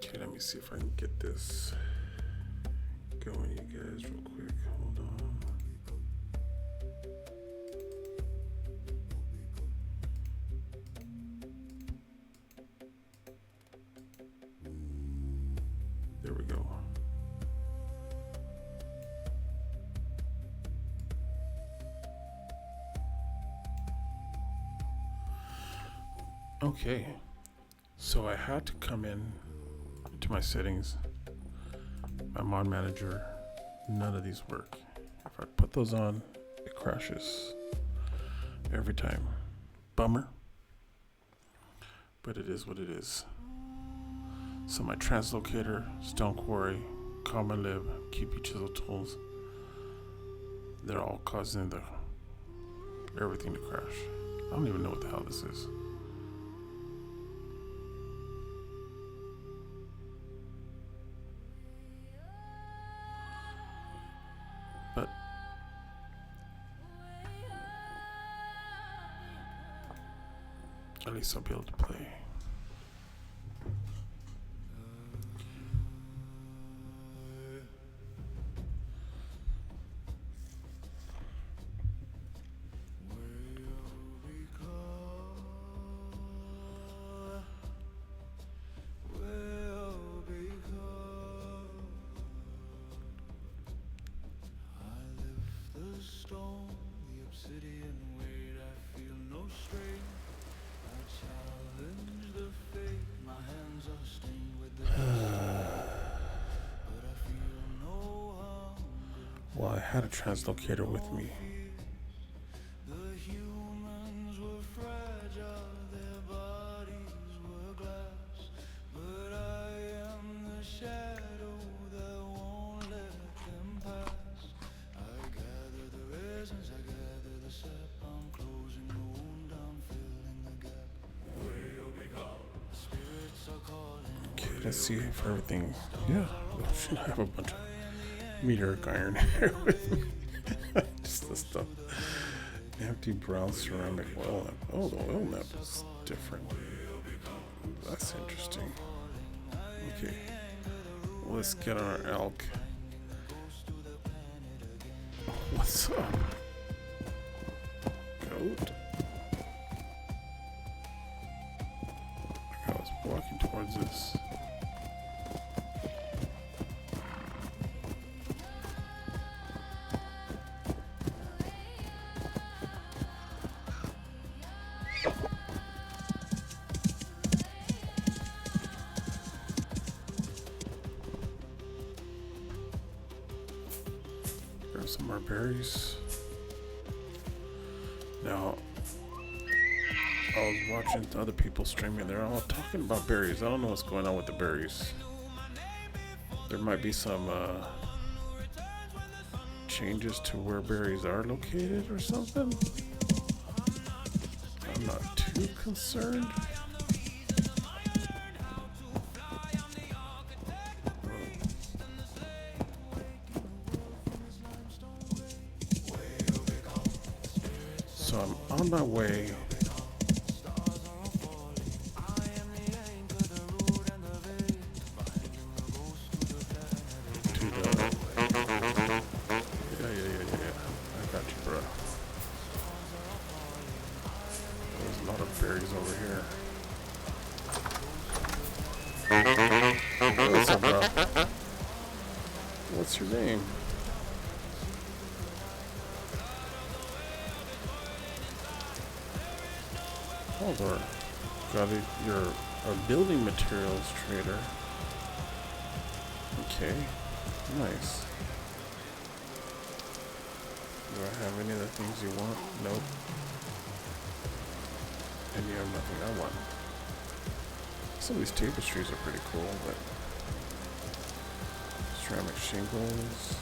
Okay, let me see if I can get this going, you guys, real quick. Hold on. There we go. Okay, so I had to come in to my settings, my mod manager. None of these work. If I put those on, it crashes every time. Bummer, but it is what it is. So my translocator, stone quarry, comma lib, QP chisel tools, they're all causing everything to crash. I don't even know what the hell this is. But at least I'll be able to play. Well, I had a translocator with me. Okay, let's see if everything. Yeah, I should have a bunch of meteoric iron here with me. Just the stuff. Empty brown ceramic oil lamp. Oh, the oil lamp is different. That's interesting. Okay, let's get on our elk. What's up? Goat? I was walking towards this. Grab some more berries. Now, I was watching other people streaming. They're all talking about berries. I don't know what's going on with the berries. There might be some changes to where berries are located or something. I'm not too concerned. So I'm on my way to the... Yeah. I got you, bro. There's a lot of berries over here. Hey, what's up, bro? What's your name? Hold on. Got it. You're a building materials trader. Okay. Nice. Do I have any of the things you want? Nope. And you have nothing I want. Some of these tapestries are pretty cool, but ceramic shingles,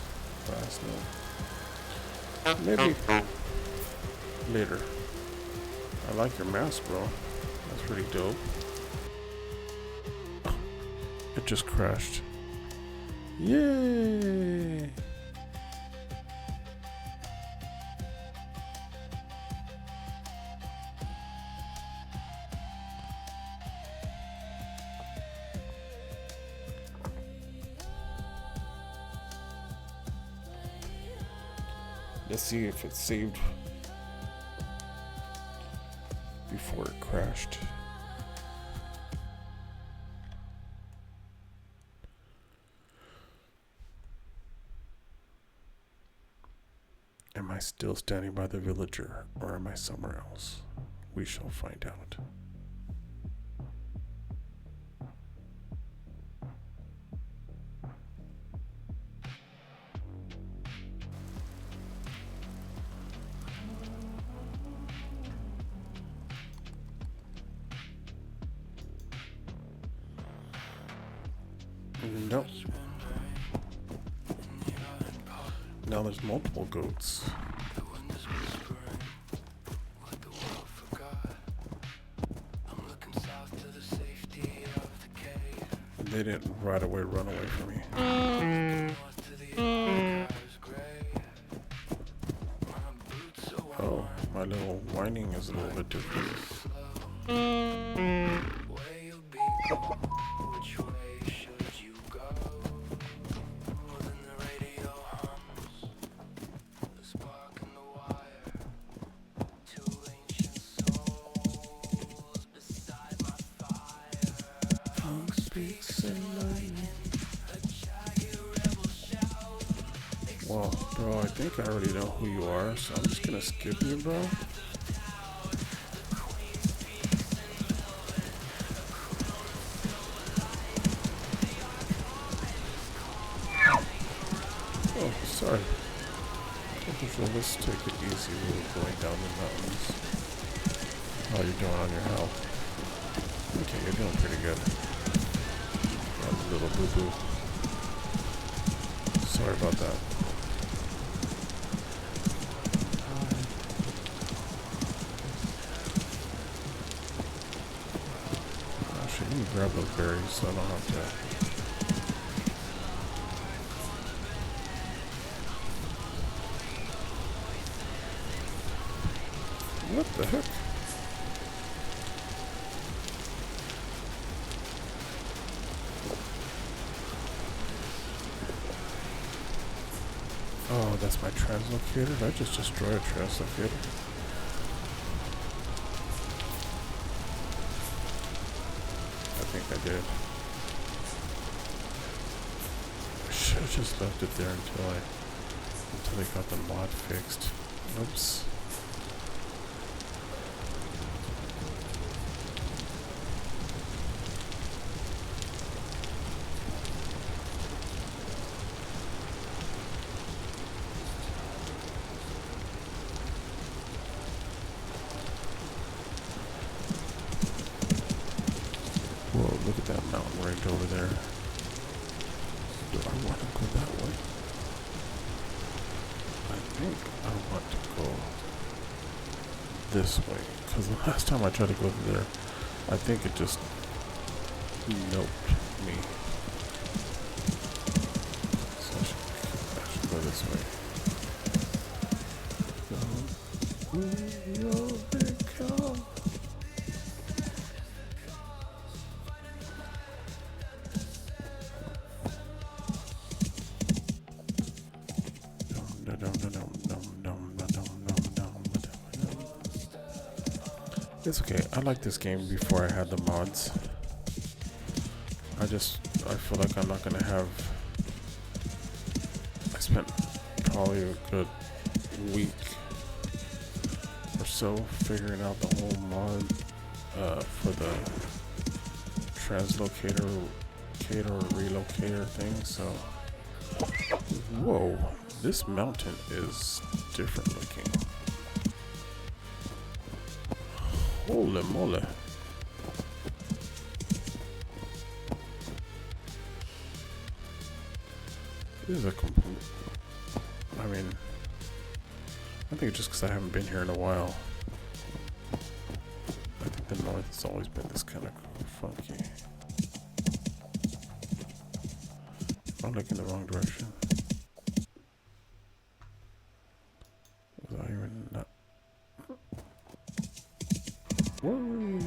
glass note. Maybe later. I like your mask, bro. That's pretty dope. Oh, it just crashed. Yay! Let's see if it saved before it crashed. Am I still standing by the villager, or am I somewhere else? We shall find out. Nope. Now there's multiple goats. They didn't right away run away from me. Oh, my little whining is a little bit different. Well, bro, I think I already know who you are, so I'm just gonna skip you, bro. Oh, sorry. Let's take it easy. We're going down the mountains. How you doing on your health? Okay, you're doing pretty good. Oh, little boo-boo. Sorry about that. Actually, let me grab those berries so I don't have to. What the heck? Oh, that's my translocator? Did I just destroy a translocator? I think I did. I should have just left it there until I got the mod fixed. Oops. Whoa, look at that mountain right over there. Do I want to go that way? I think I want to go this way. Because the last time I tried to go there, I think it just noped me. So I should go this way. VODs. It's okay. I like this game before I had the mods. I feel like I'm not gonna have. I spent probably a good week or so figuring out the whole mod for the translocator or relocator thing. So, whoa, this mountain is different looking. Holy moly. This is a complete. I mean, I think it's just because I haven't been here in a while. I think the north has always been this kind of funky. I'm looking in the wrong direction. Was I even not? Whoa.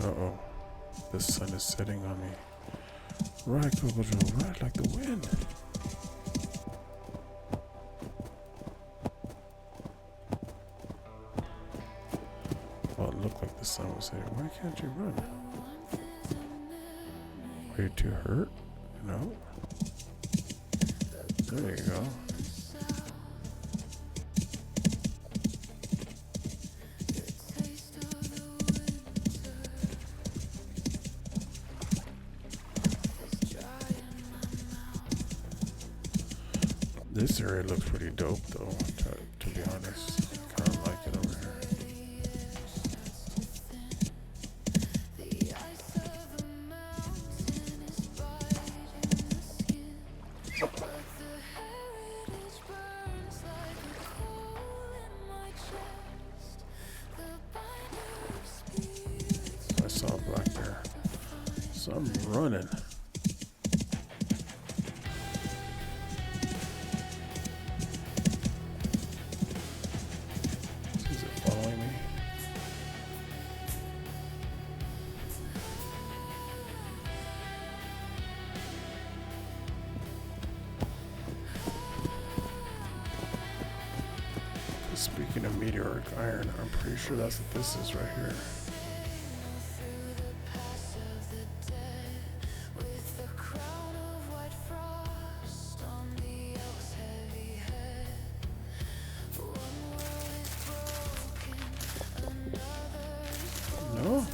Uh-oh. The sun is setting on me. Right, Coco Joe, right like the wind. Well, it looked like the sun was hitting. Why can't you run? Are you too hurt? No? There you go. This area looks pretty dope though, to be honest. I kind of like it over here. I saw a black bear. So I'm running. Is it following me? Speaking of meteoric iron, I'm pretty sure that's what this is right here. No?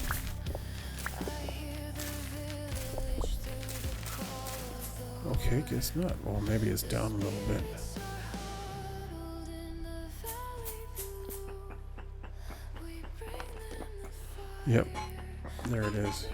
Okay, guess not. Well, maybe it's down a little bit. Yep, there it is.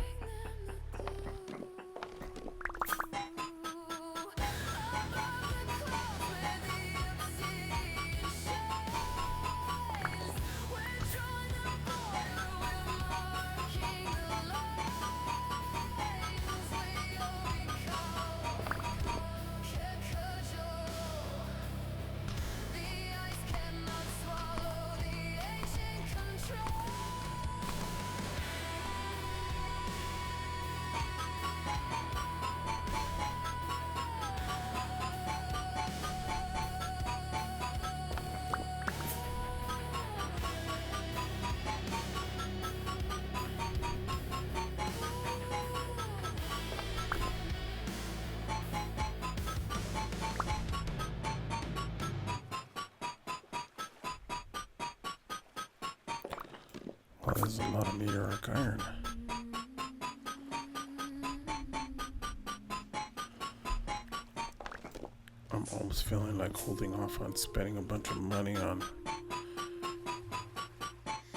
Wow, there's a lot of meteoric iron. I'm almost feeling like holding off on spending a bunch of money on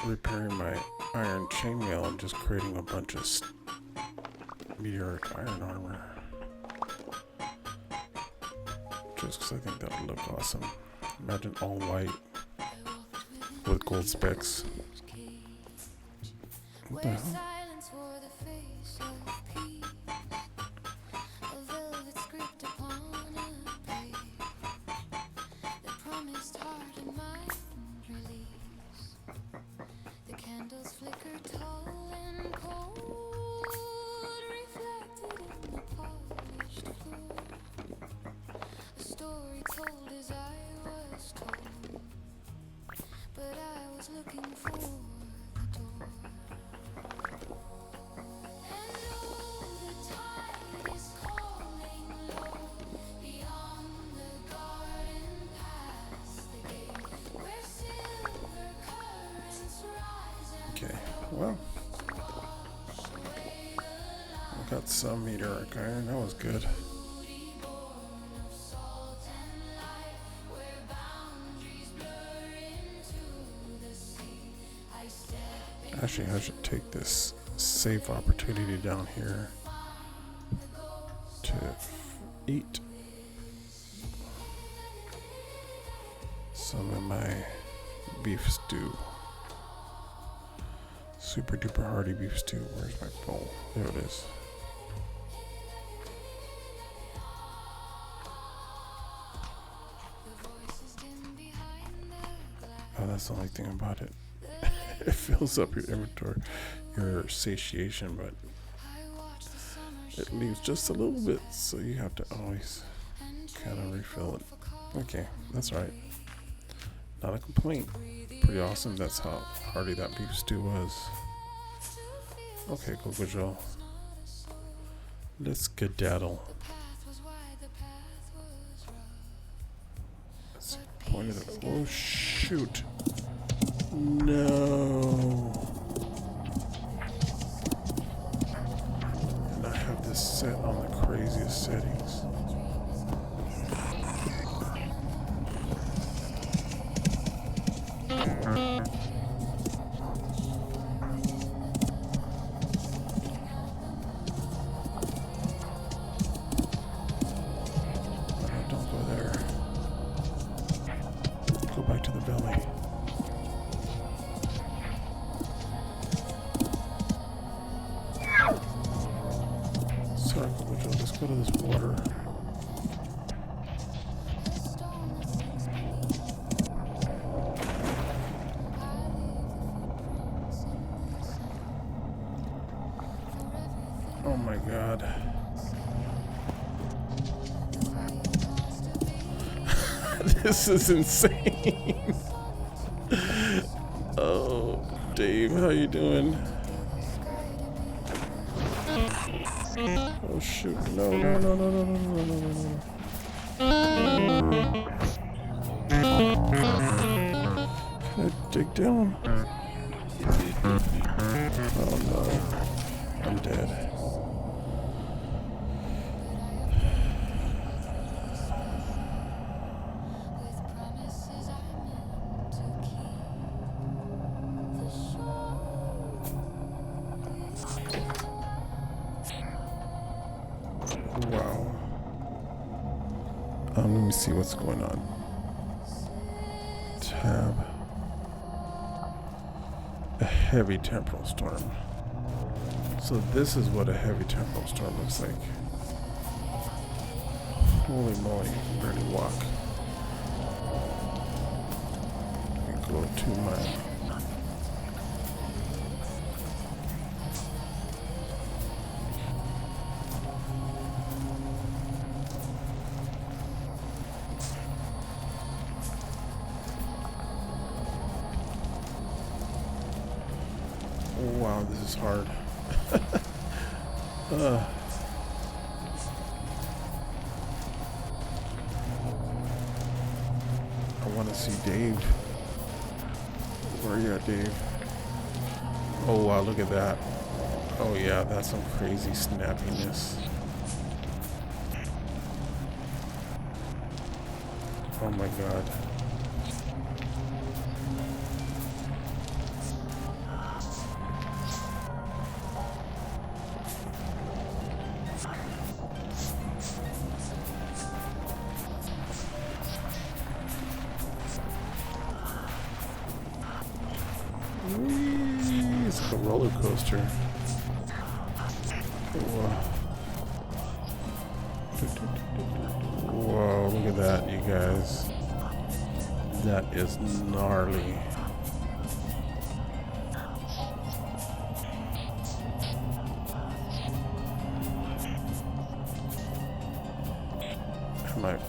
repairing my iron chainmail and just creating a bunch of meteoric iron armor. Just because I think that would look awesome. Imagine all white with gold specks. What the hell? Okay, well, I got some meteoric iron. That was good. Actually, I should take this safe opportunity down here to eat some of my beef stew. Super duper hearty beef stew. Where's my bowl? There it is. Oh, that's the only thing about it. It fills up your inventory, your satiation, but it leaves just a little bit, so you have to always kind of refill it. Okay, that's right. Not a complaint. Pretty awesome. That's how hearty that beef stew was. Okay, Coco Joe. Let's skedaddle. Let's see. Point of the. Oh shoot! No. And I have this set on the craziest settings. Don't go there. Go back to the belly. Sorry, Coco Joe, let's go to this water. Oh my god. This is insane. Oh, Dave, how you doing? Oh shoot, no. Can I dig down? Oh no, I'm dead. Wow. Let me see what's going on. Tab. A heavy temporal storm. So this is what a heavy temporal storm looks like. Holy moly, I can barely walk. I go to my... Wow, this is hard. I want to see Dave. Where are you at, Dave? Oh wow, look at that. Oh yeah, that's some crazy snappiness. Oh my god. It's like a roller coaster. Whoa, look at that, you guys. That is gnarly.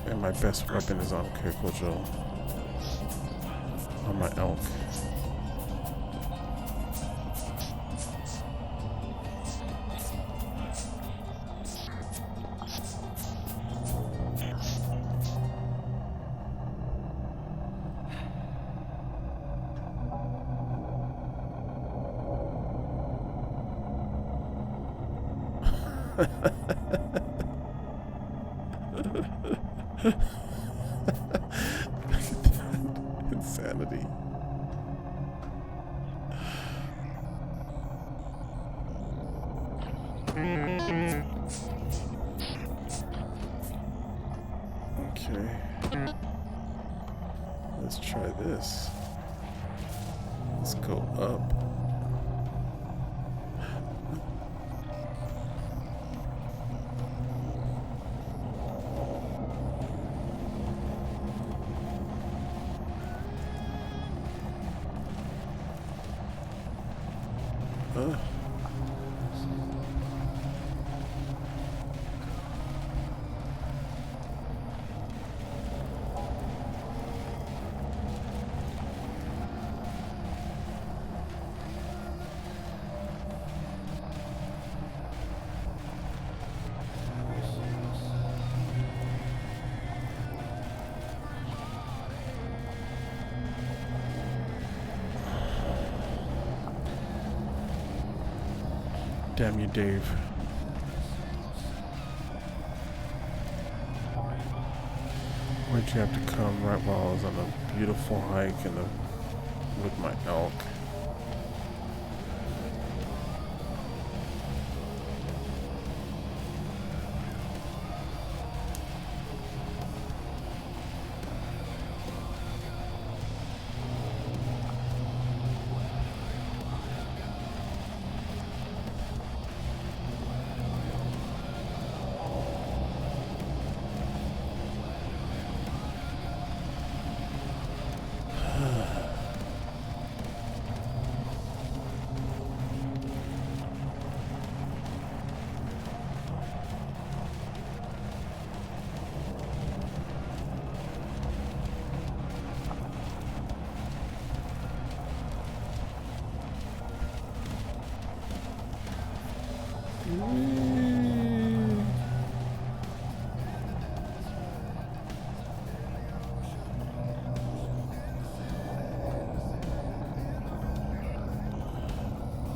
And my best weapon is on Kojo. On my elk. Insanity. Okay. Let's try this. Let's go up. Damn you, Dave. Why'd you have to come right while I was on a beautiful hike with my elk?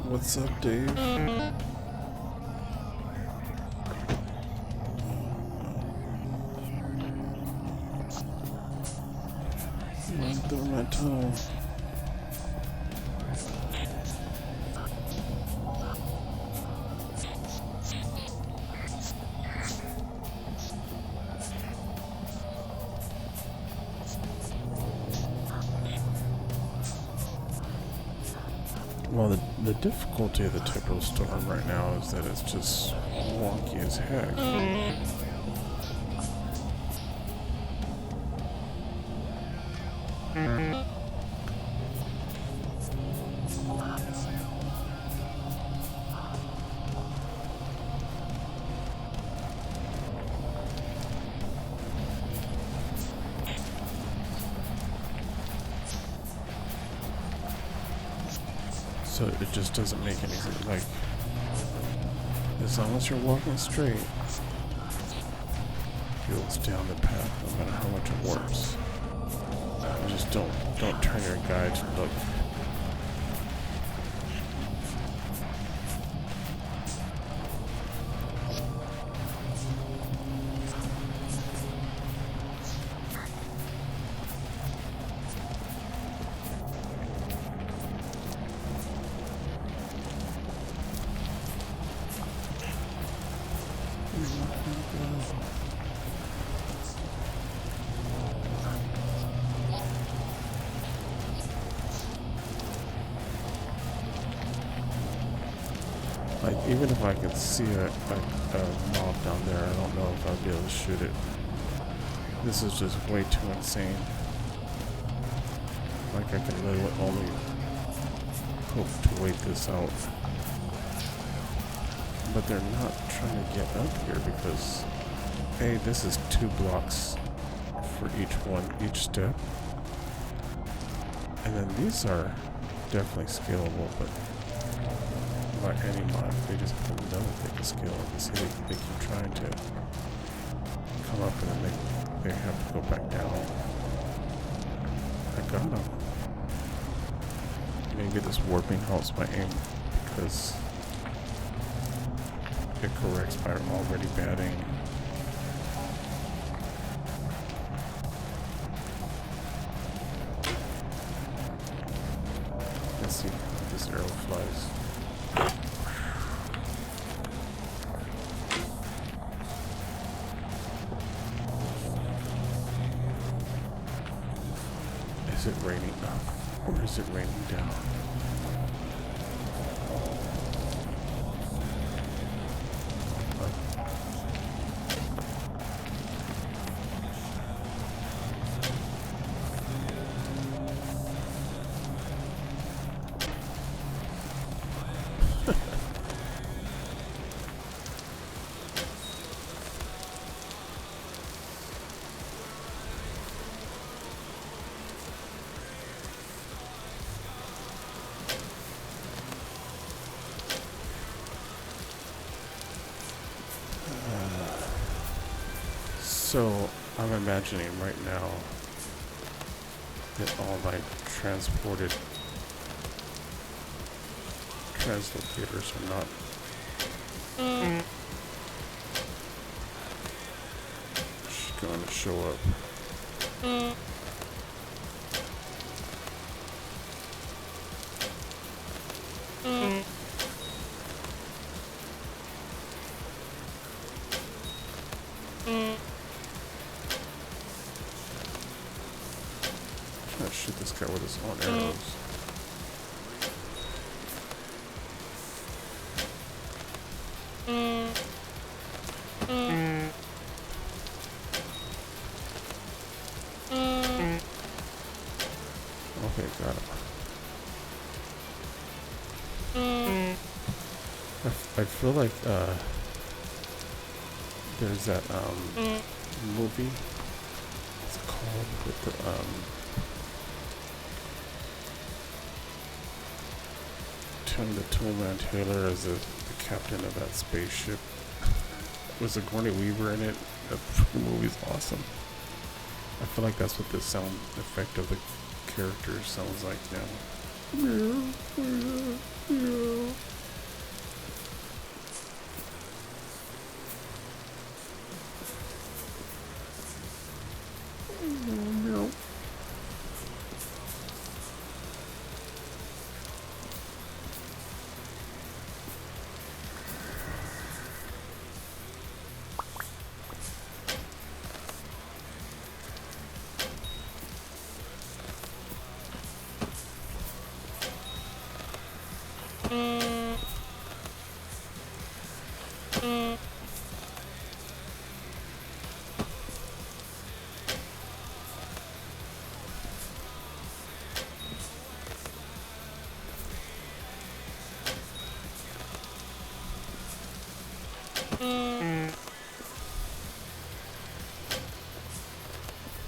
What's up, Dave? I'm through my tunnel. Well, the difficulty of the temporal storm right now is that it's just wonky as heck. So it just doesn't make any sense. Like, as long as you're walking straight, you'll stay on the path no matter how much it warps. Just don't turn your guide to look. Like, even if I could see a mob down there, I don't know if I'd be able to shoot it. This is just way too insane. Like, I can literally only hope to wait this out. But they're not trying to get up here because, hey, this is 2 blocks for each step. And then these are definitely scalable, but by any mod, they just haven't done it. They can scale it. You see, they keep trying to come up and then they have to go back down. I got them. Maybe this warping helps my aim because it corrects my already bad aim. Let's see if this arrow flies. Is it raining up or is it raining down? So, I'm imagining right now that all my transported translocators are not She's going to show up. Trying to shoot this guy with his own arrows. Okay, got him. I feel like there's that movie. What's it called? With the the Toolman Taylor as the captain of that spaceship. Was Sigourney Weaver in it? That movie's awesome. I feel like that's what the sound effect of the character sounds like now.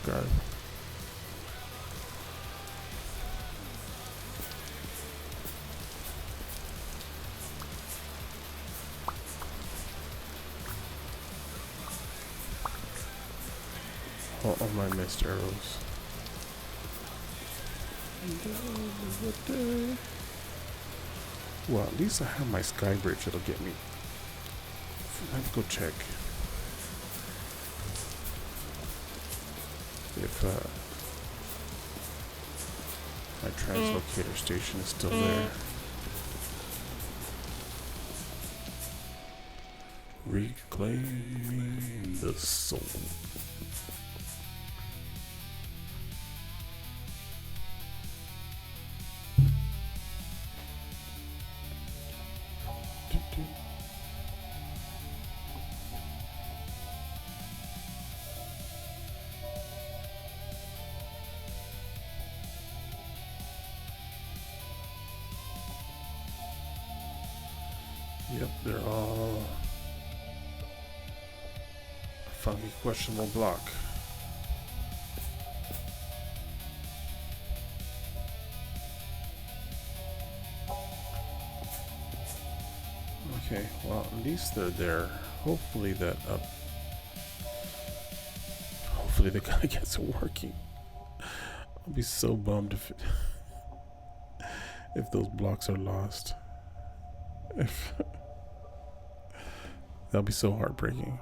Got it. Oh, my missed arrows. Well, at least I have my sky bridge. It'll get me. Let's go check if my translocator station is still there. Reclaiming the soul. Yep, they're all a funky, questionable block. Okay, well, at least they're there. Hopefully that hopefully the guy gets it working. I'll be so bummed if those blocks are lost. If that'll be so heartbreaking.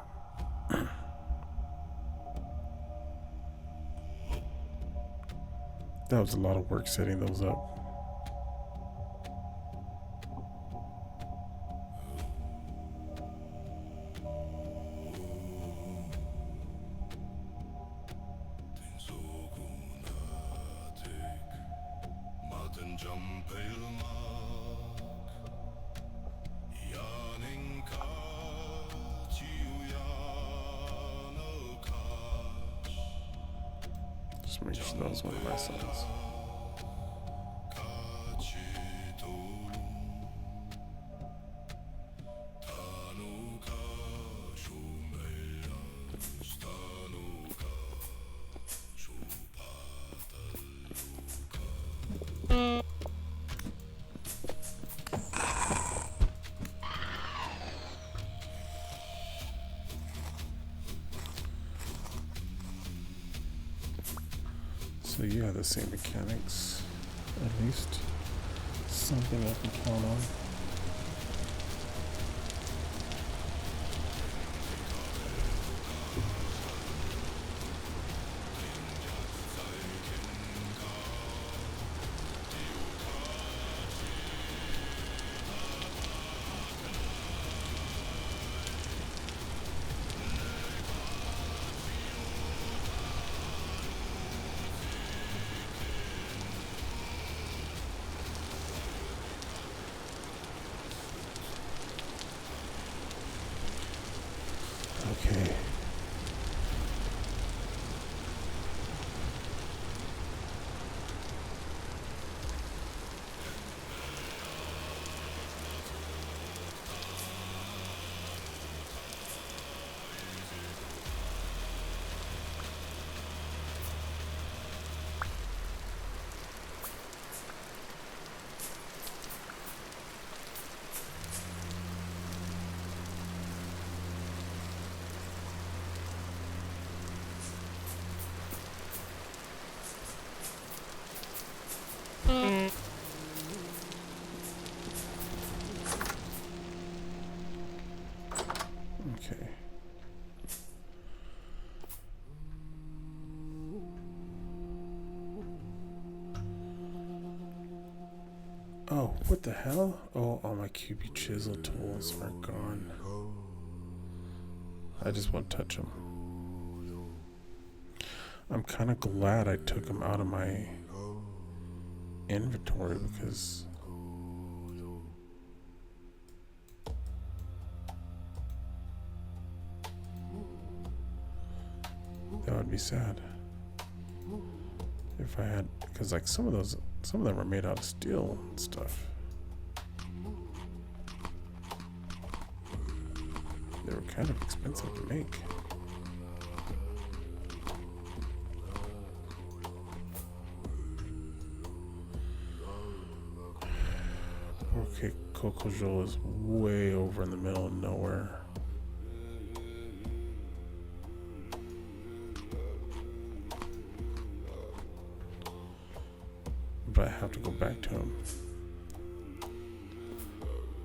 That was a lot of work setting those up. Just make sure that was one of my sons. So yeah, the same mechanics, at least something I can count on. Okay. Okay. Oh, what the hell? Oh, all my QB chisel tools are gone. I just won't touch them. I'm kind of glad I took them out of my inventory because that would be sad if I had, because like some of them are made out of steel and stuff. They were kind of expensive to make. Okay, Cocojo is way over in the middle of nowhere. But I have to go back to him.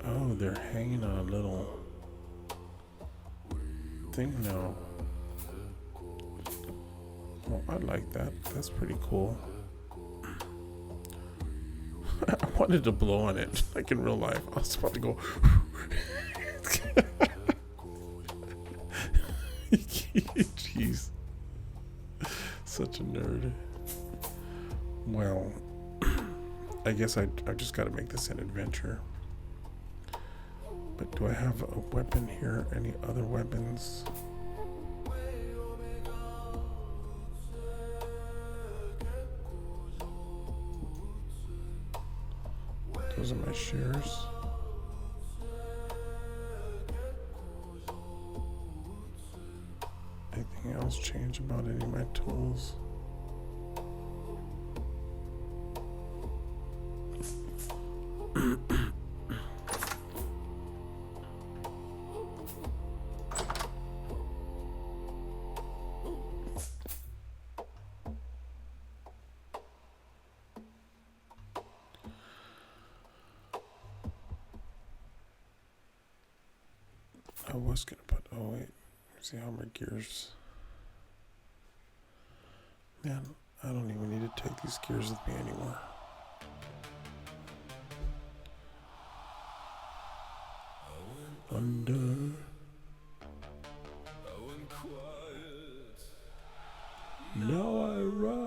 Oh, they're hanging on a little thing now. Well, I like that. That's pretty cool. I wanted to blow on it, like in real life. I was about to go. Jeez. Such a nerd. Well, I guess I just got to make this an adventure. But do I have a weapon here? Any other weapons? Those are my shears. Anything else change about any of my tools? I was gonna put, oh wait, see how my gears, man, I don't even need to take these gears with me anymore. Under, now I ride.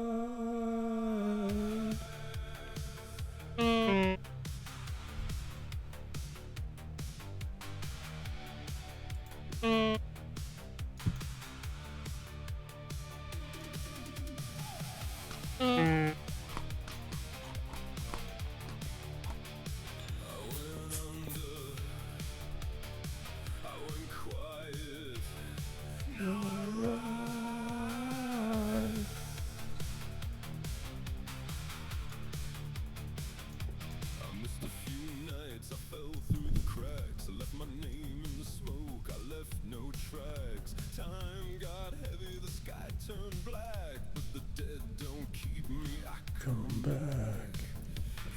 Come back.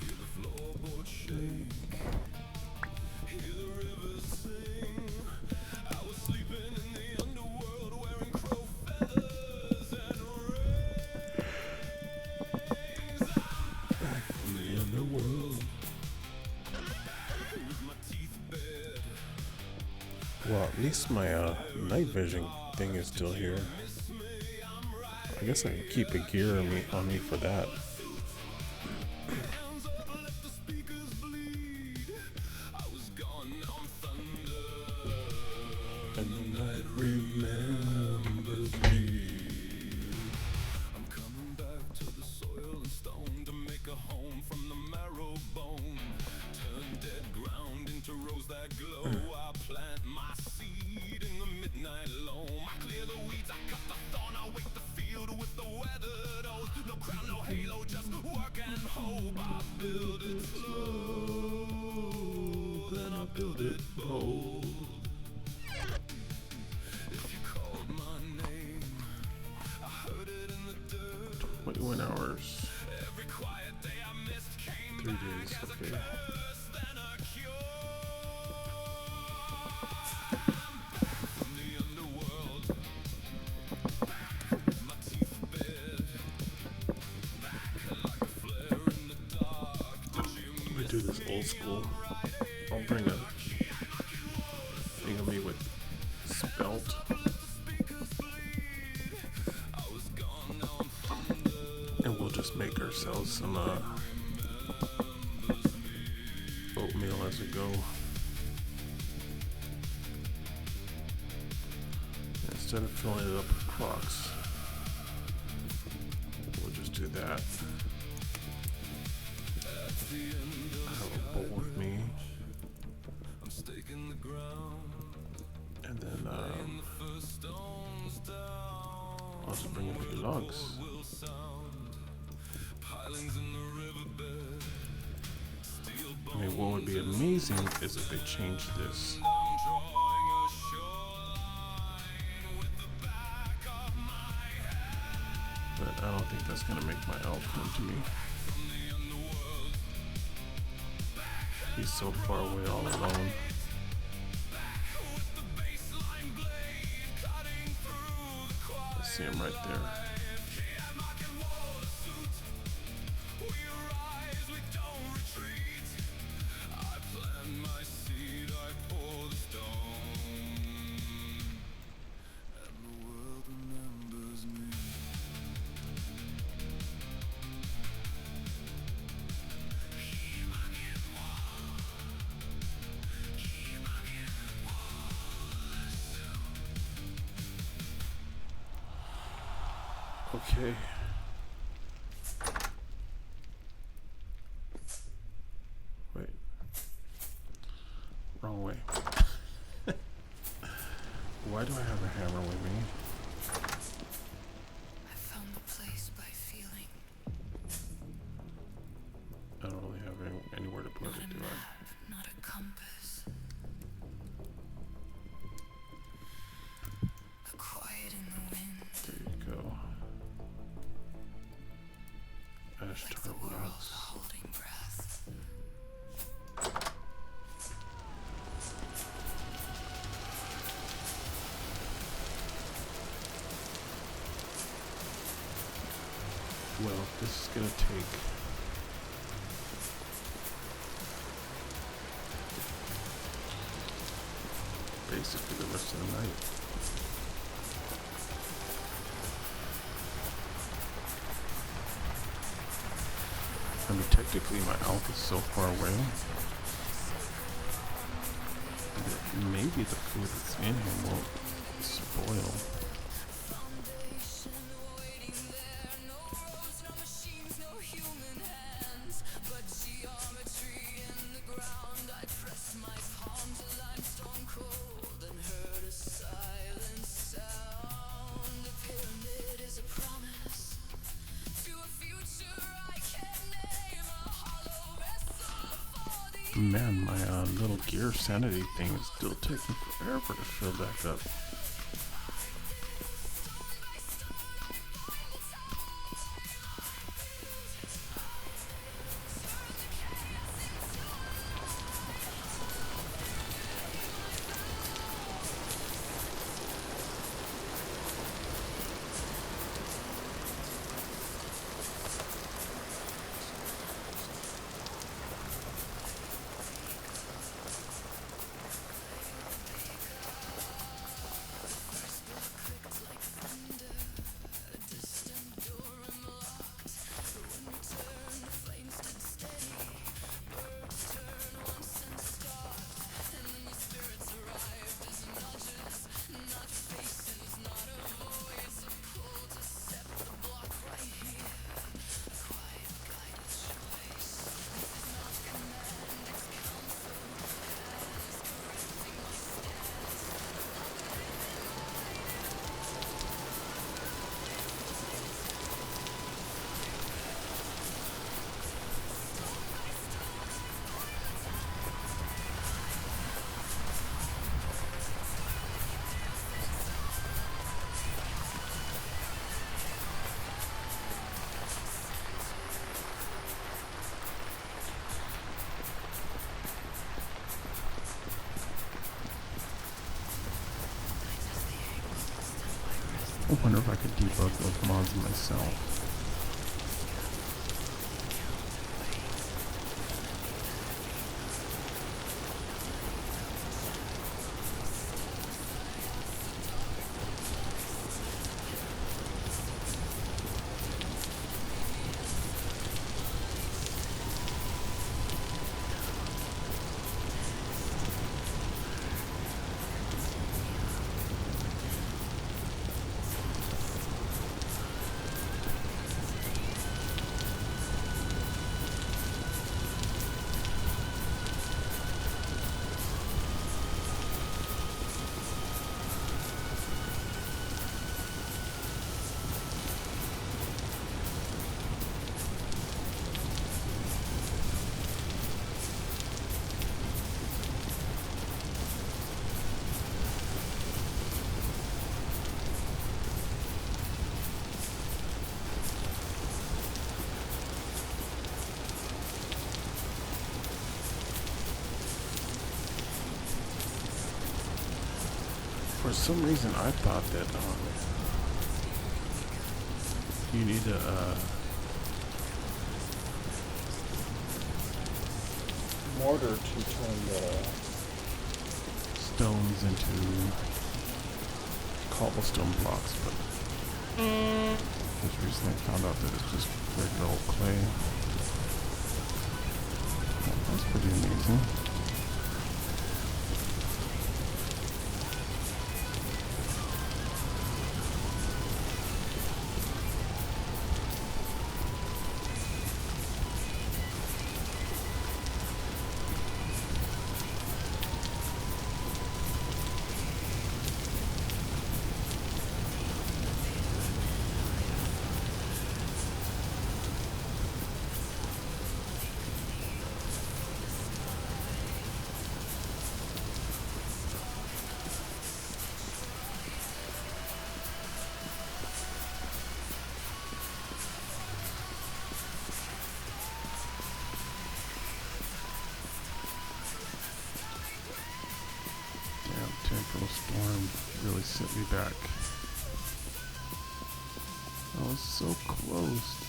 Hear the floorboard shake. Hear the river sing. I was sleeping in the underworld wearing crow feathers and rings. Back in the underworld. With my teeth bared. Well, at least my night vision thing is still here. I guess I can keep a gear on me for that. And the night remains. 21 hours. 3 days, okay. We do this old school. I'll bring a thing of me with spelt. And we'll just make ourselves some oatmeal as we go. Instead of filling it up with clocks, we'll just do that. I have a bowl with me. And then I'll just bring a few logs. I mean, what would be amazing is if they changed this. But I don't think that's gonna make my elf come to me. He's so far away all alone. I see him right there. Okay. Wait. Wrong way. Why do I have a hammer with me? I found the place by feeling. I don't really have anywhere to put it, do I? Not a compass. A quiet in the wind. There you go. Ash Like the tar world blocks. holding breath. Well, this is gonna take basically the rest of the night. I mean, technically my elf is so far away that maybe the food that's in him won't spoil. Man, my little gear sanity thing is still taking forever to fill back up. I wonder if I could debug those mods myself. For some reason, I thought that you need a mortar to turn the stones into cobblestone blocks, but just recently found out that it's just regular old clay. Well, that's pretty amazing. Temporal storm really sent me back. I was so close.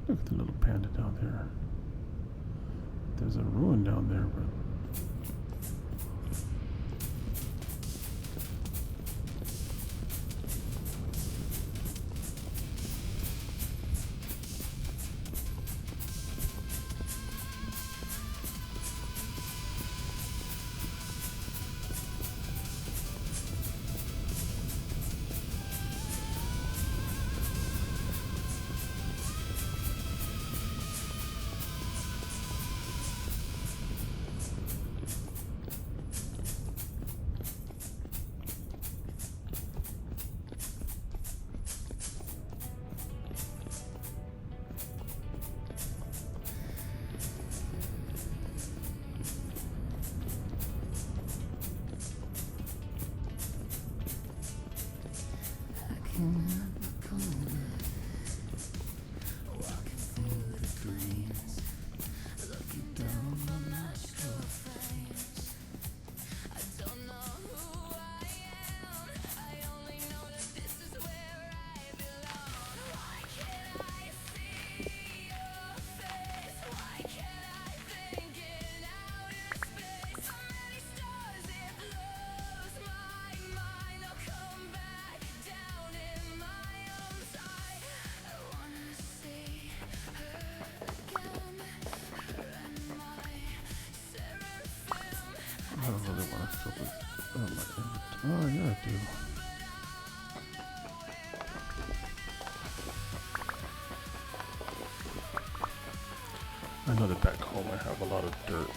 Look at the little panda down there. There's a ruin down there, but I don't really want to fill this. Oh, yeah, I do. I know that back home I have a lot of dirt.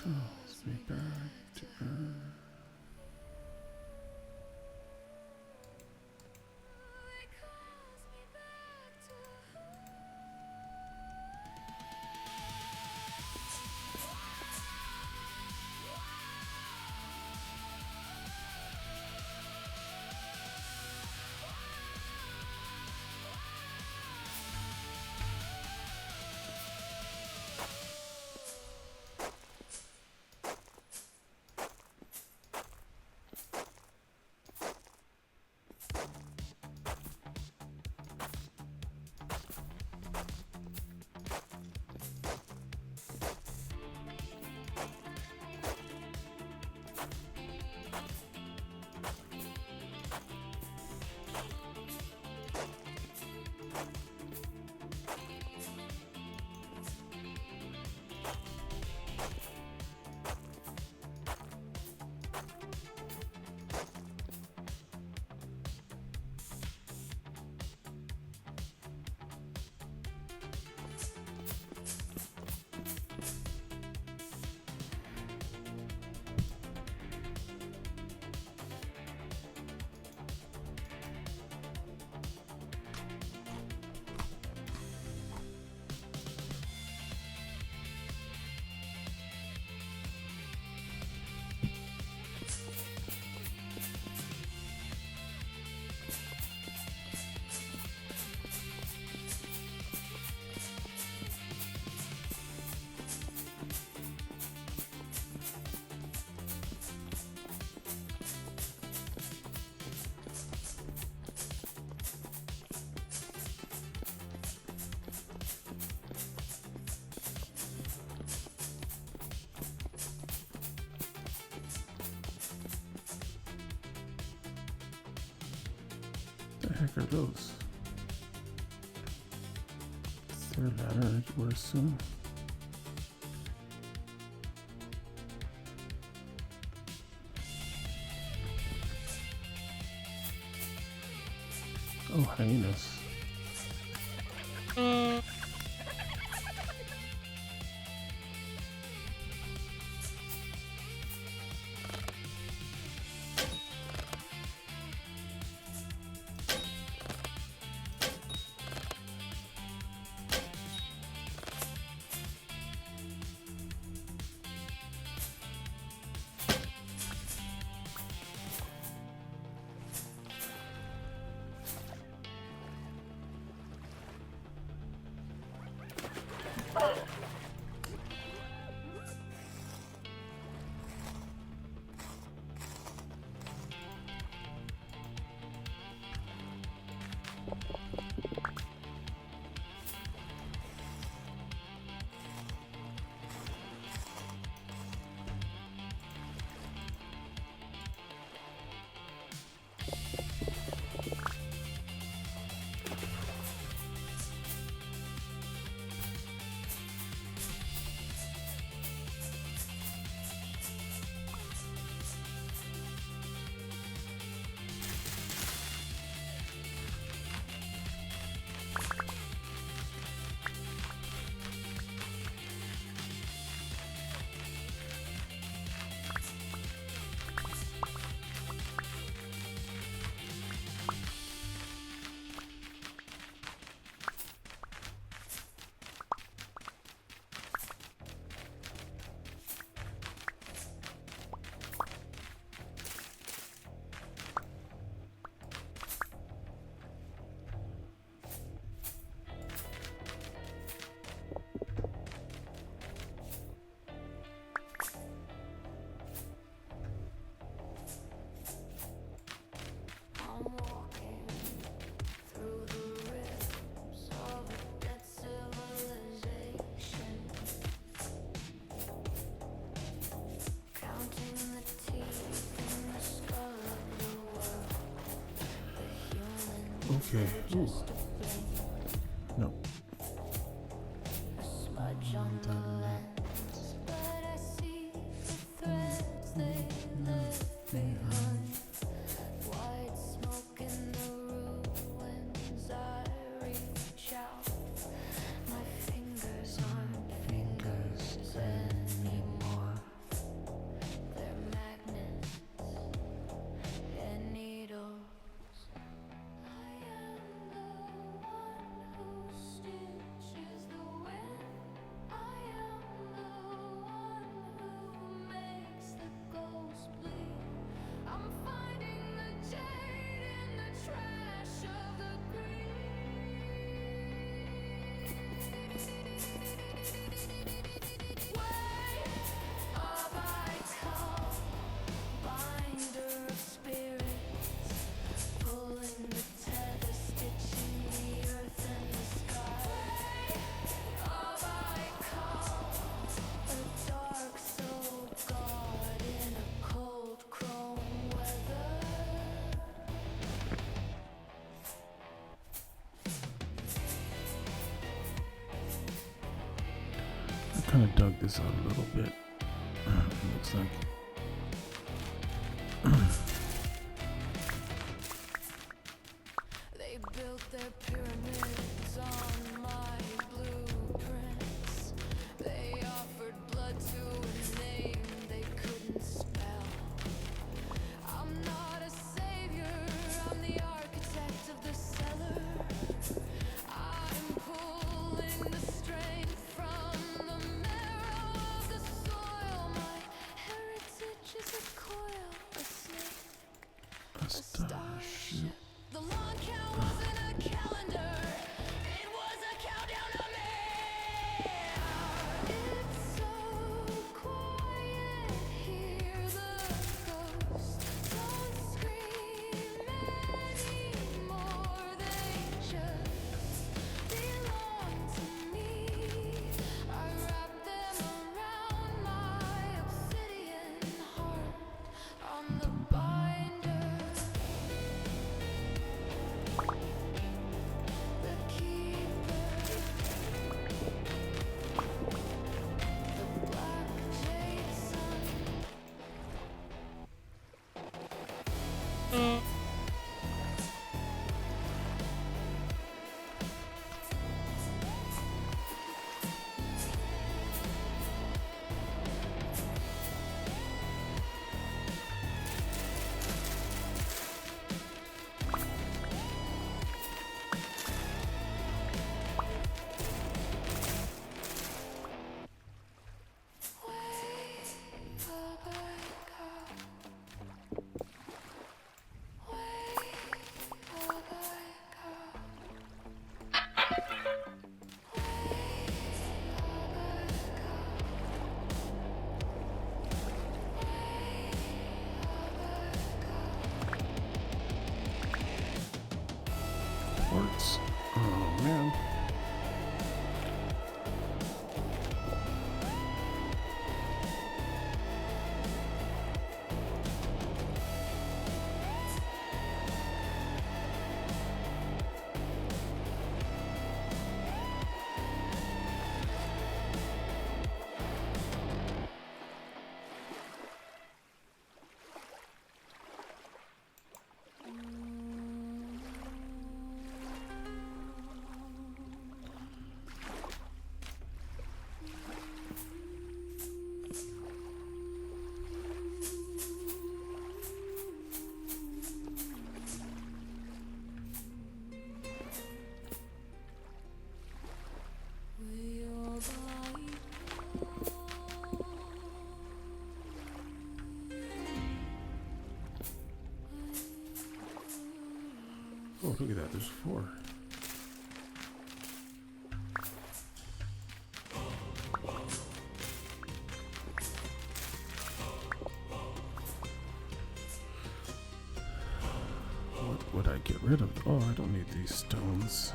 Calls me back to earth. The heck are those? Is there a ladder I could assume? Oh, hyenas. Okay. Ooh. No. Smudge on the lens, but I see the threads they left behind. White smoke in the ruins. I reach out. My fingers aren't fingers anymore. They're magnets and needles. I am the one who stitches the wind. I am the one who makes the ghost bleed. I'm finding the jade in the trash of the WayobiKal, binder of spirits, pulling the tether, stitching the earth and the sky. WayobiKal, a dark soul god in a cold chrome weather. I kind of dug this out a little bit. Looks like. They built their pyramids on my blueprints. They offered blood to a name they couldn't spell. I'm not a savior, I'm the architect of the cellar. I'm pulling the strength from the marrow of the soil. My heritage is a coil, a snake, a starship. The long count wasn't a calendar, it was a countdown to me. It's so quiet here, the ghosts don't scream anymore. They just belong to me. I wrap them around my obsidian heart on the binder. The keeper, the black jade sun. Quartz. Oh man. Oh, look at that. There's 4. What would I get rid of? Oh, I don't need these stones.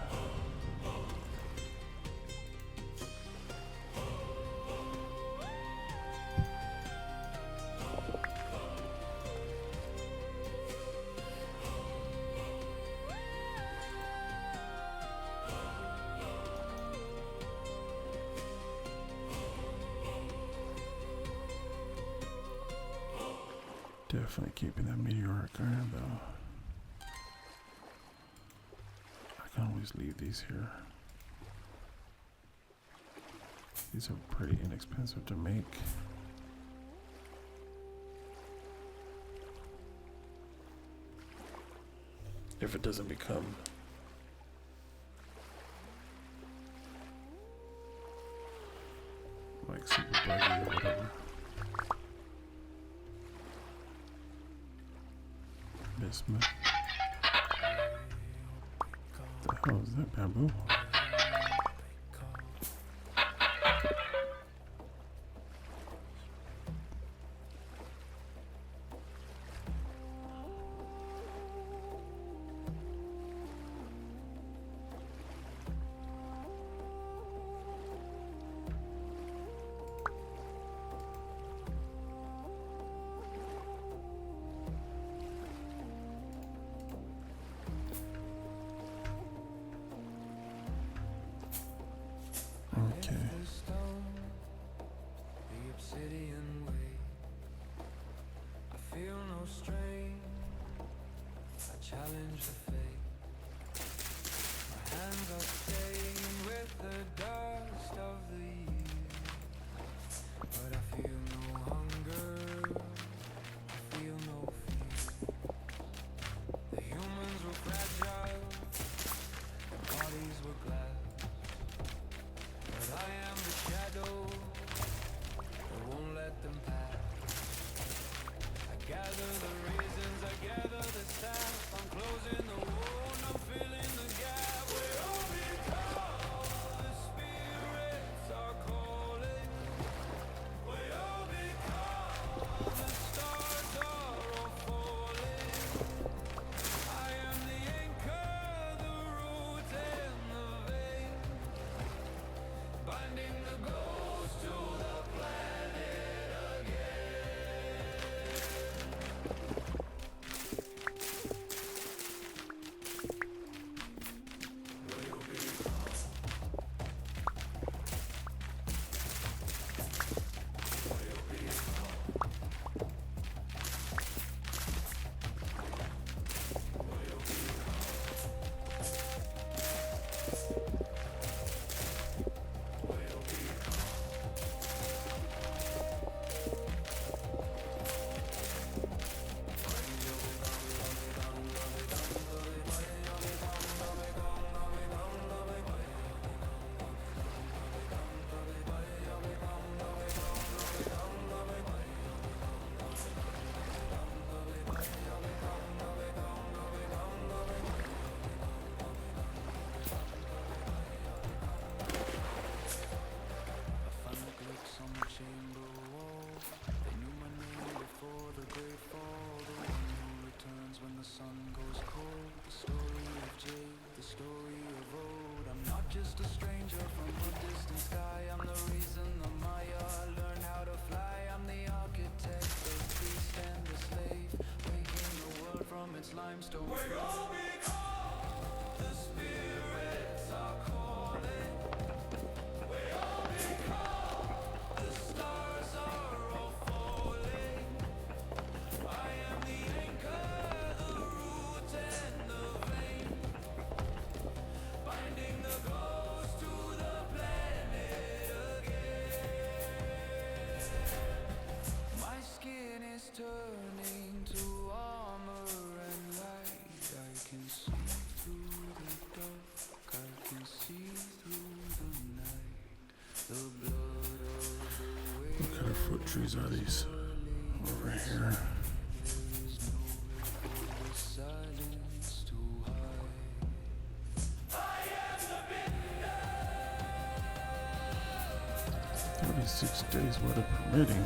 Definitely keeping that meteoric iron though. I can always leave these here. These are pretty inexpensive to make. If it doesn't become like super buggy or whatever. Bismuth. What the hell is that, bamboo? Okay. Challenge the fate. My hands are stained with the dust of the years, but I feel no hunger, I feel no fear. The humans were fragile, the bodies were glass, but I am the shadow that won't let them pass. I gather the reasons, I gather the staff. I'm closing the wound, I'm filling the gap. WayobiKal, the spirits are calling. WayobiKal, the stars are all falling. I am the anchor, the root and the vein, binding the ghost to the planet again. Just a stranger from a distant sky. I'm the reason the Maya learned how to fly. I'm the architect, the beast and the slave, waking the world from its limestone. WayobiKal, the spirits are calling. WayobiKal, the stars are all falling. I am the anchor, the root and the vein, binding the ghost to the planet again. My skin is turning to armor and light. I can see through the dark, I can see through the night. The blood of the way. What kind of fruit trees are these? Over here. Silence to hide. 36 days weather permitting.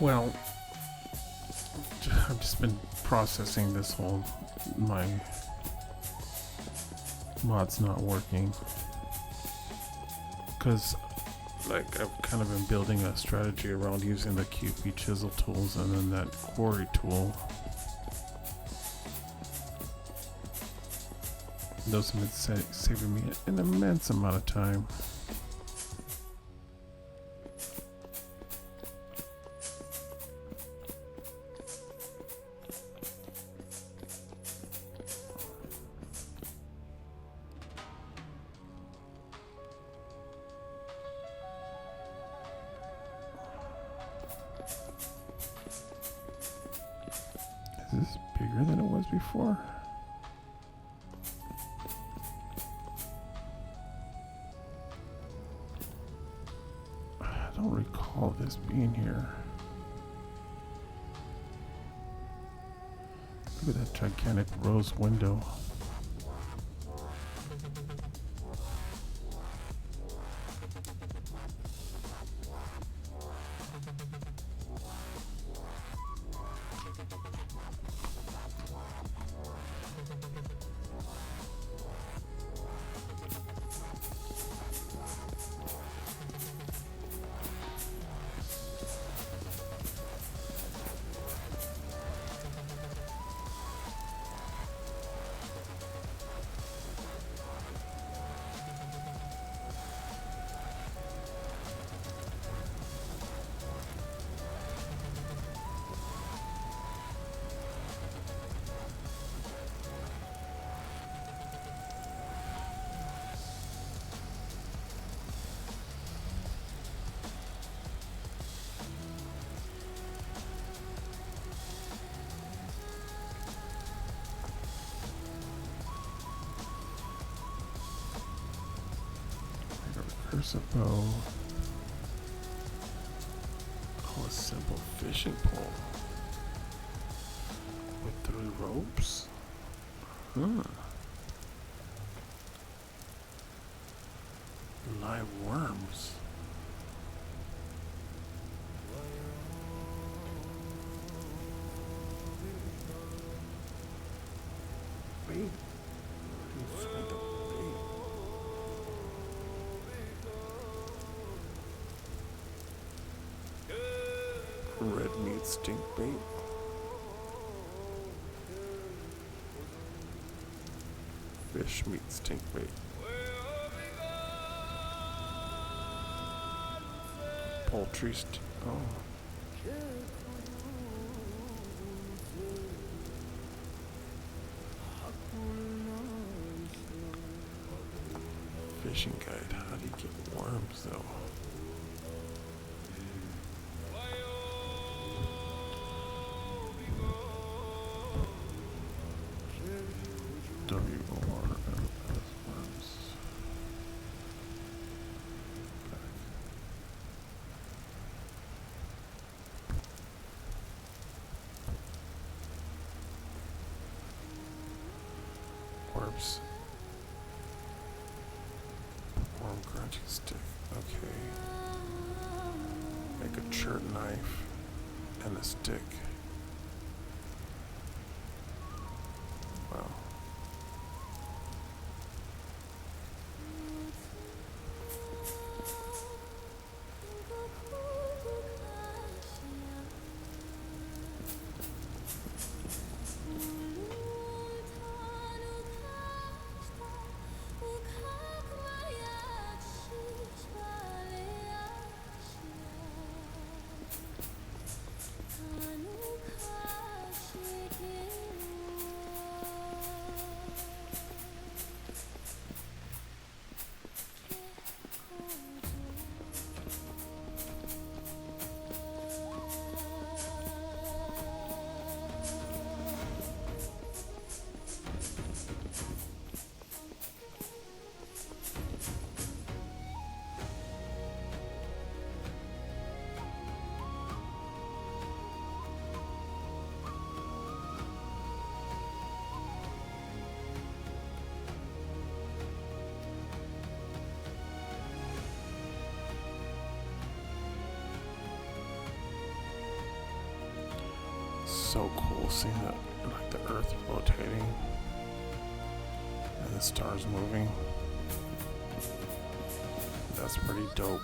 Well, I've just been processing this whole my mod's not working because like I've kind of been building a strategy around using the QP chisel tools and then that quarry tool. Those have been saving me an immense amount of time. Is this bigger than it was before? I don't recall this being here. Look at that gigantic rose window. There's a bow. Oh, a simple fishing pole. With 3 ropes? Huh. Live worms. Bait. You find the bait. Red meat stink bait. Fish meat stink bait. Poultry oh. Fishing guide. How do you get worms though? Worms. Worms. Worm crunching stick. Okay. Make a chert knife and a stick. Wow. so cool seeing that, like the Earth rotating and the stars moving. That's pretty dope.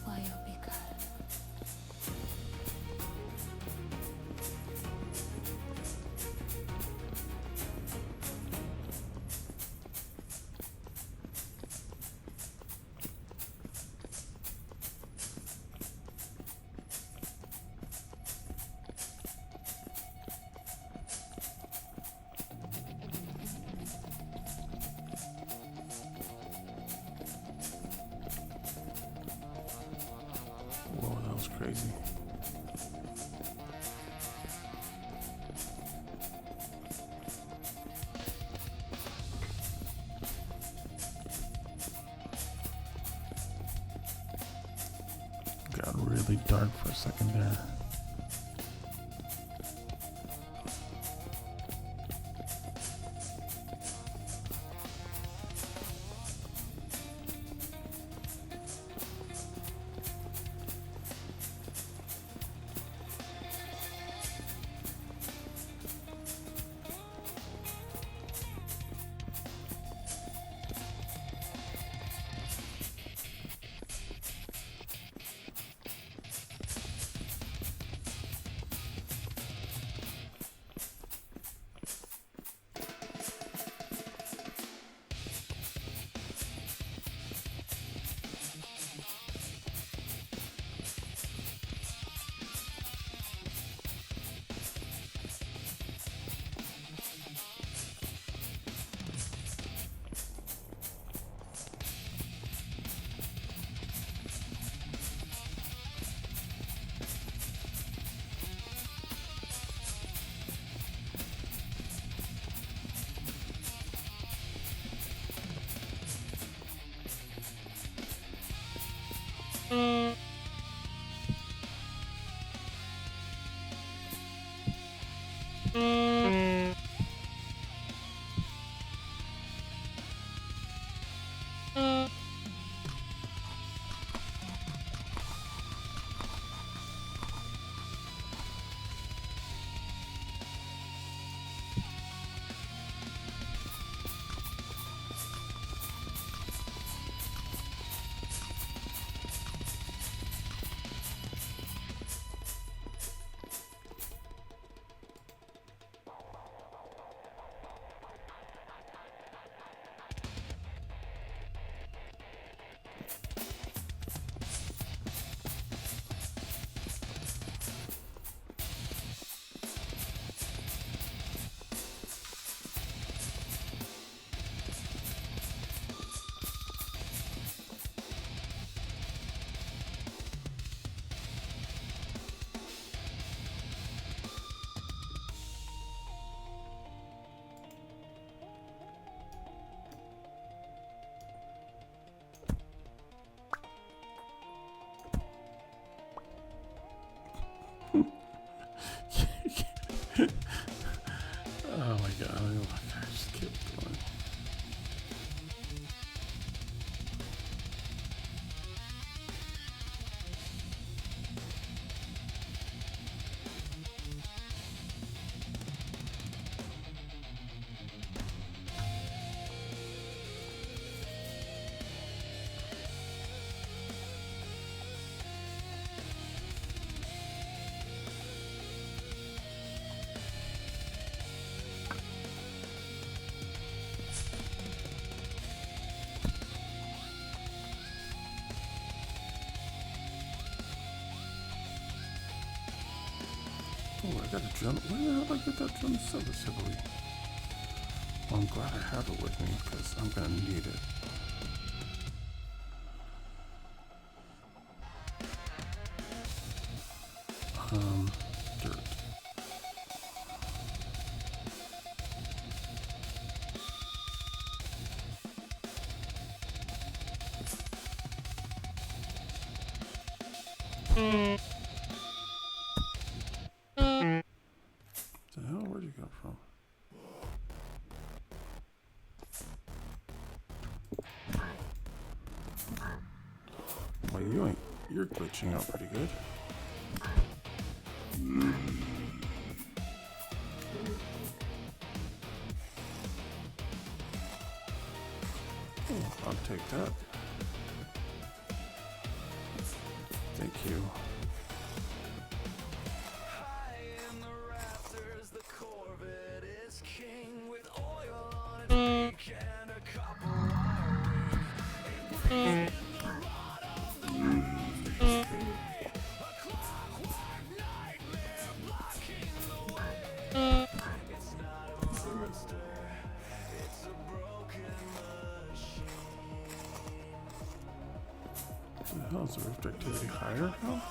WayobiKal. Whoa, that was crazy. Got really dark for a second there. Oh my god, I just kept going. got a drum. Where the hell did I get that drum so heavily? Well, I'm glad I have it with me because I'm gonna need it. Dirt. What the hell? Where'd you come from? Well, you're glitching out pretty good. Oh, I'll take that. Thank you. What the hell is the rift activity higher now?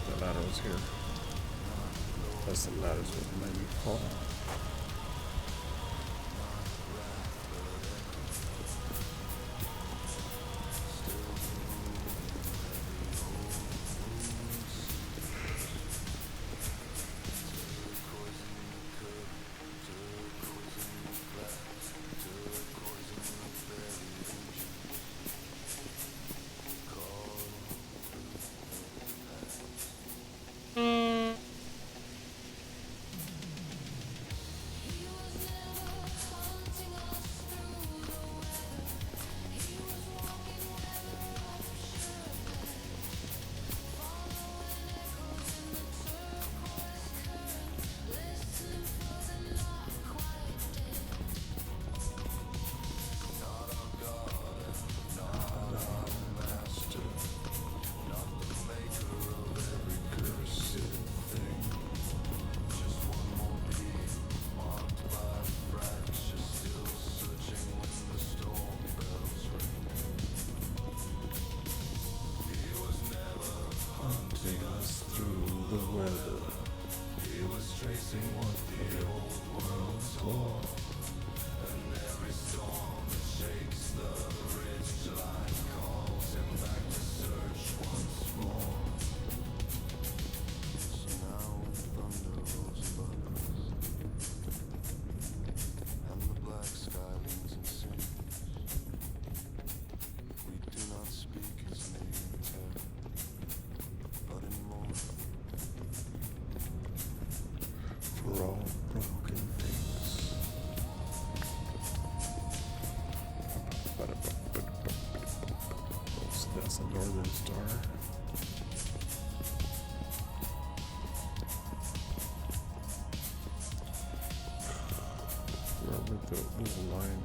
The ladder was here. Plus the ladder's what made me fall. For all broken things. So that's a northern star. Where would the little line?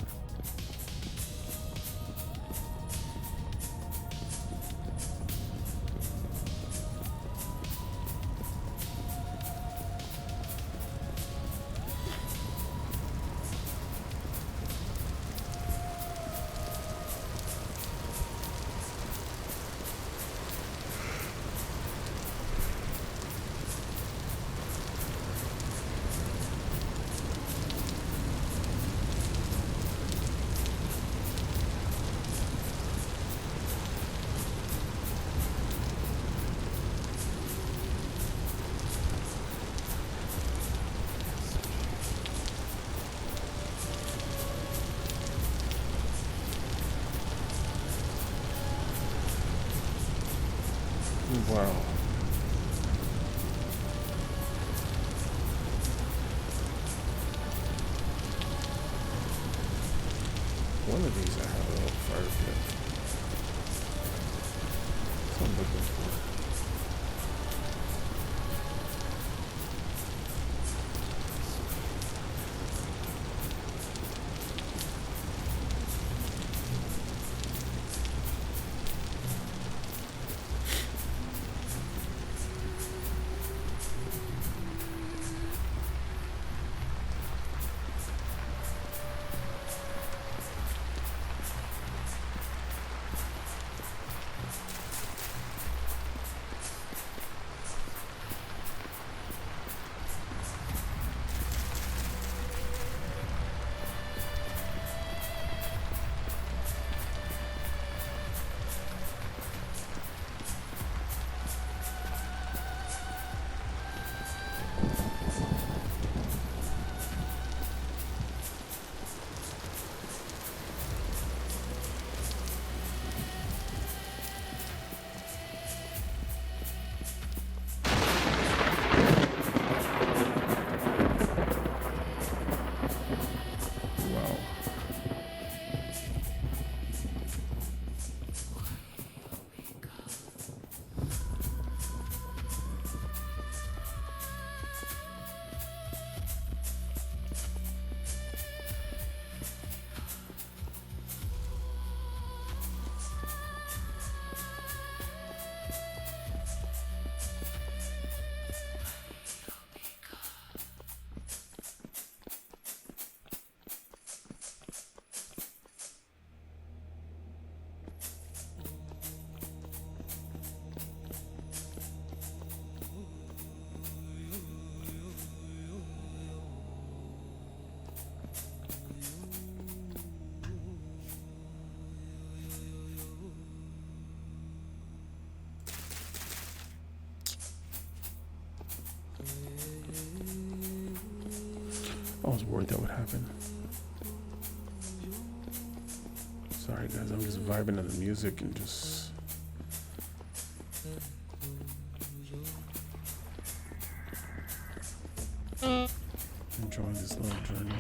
I was worried that would happen. Sorry guys, I'm just vibing to the music and just enjoying this little journey.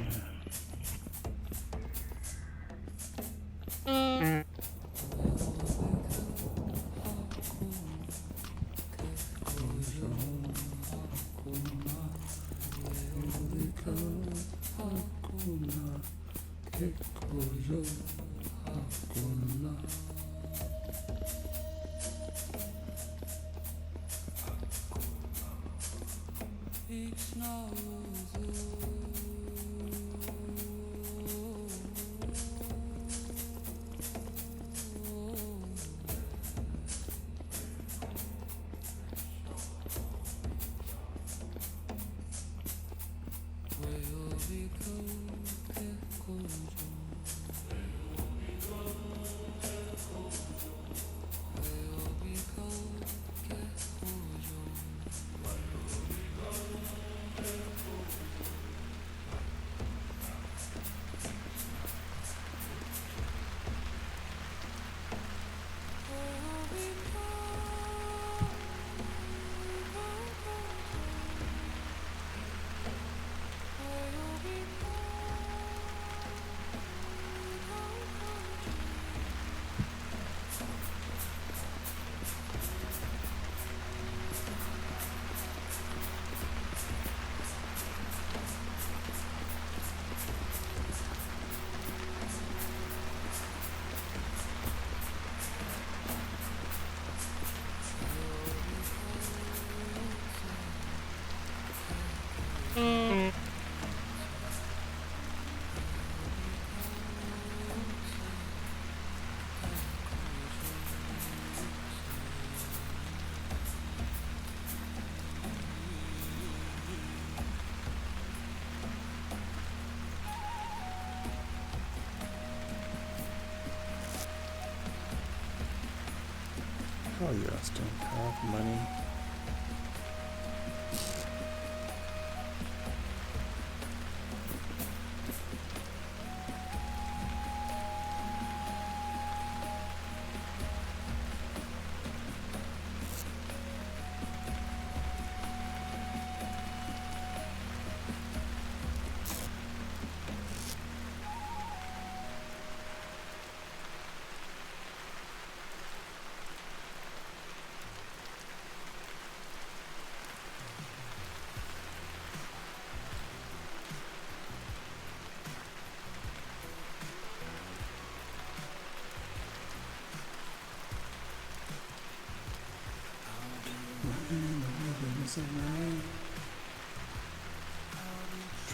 Oh yeah, still have money.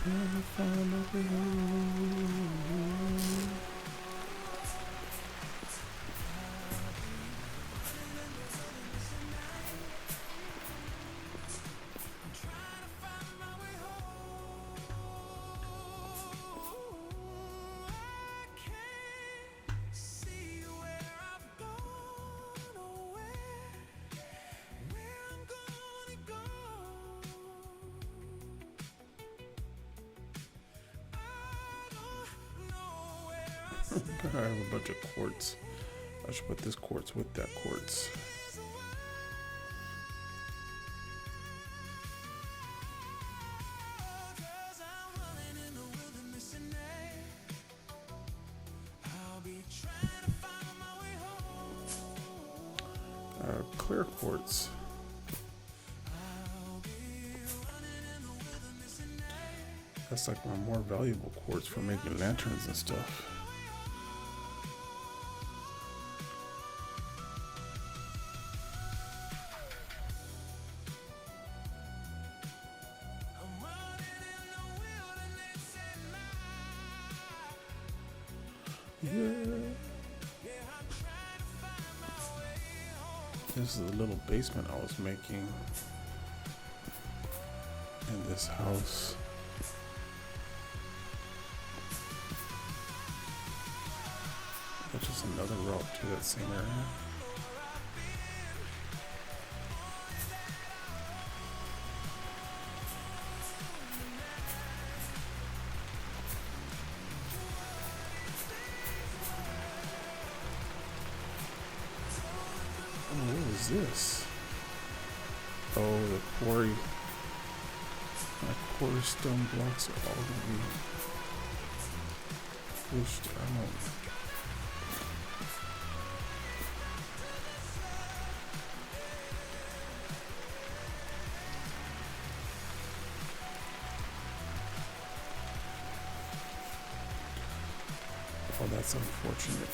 Trying to find my way home. I have a bunch of quartz. I should put this quartz with that quartz. Clear quartz. That's like my more valuable quartz for making lanterns and stuff. Yeah. This is a little basement I was making in this house. Which is another route to that same area. is this? Oh, the quarry. My quarry stone blocks are all gonna be pushed out. Oh, that's unfortunate.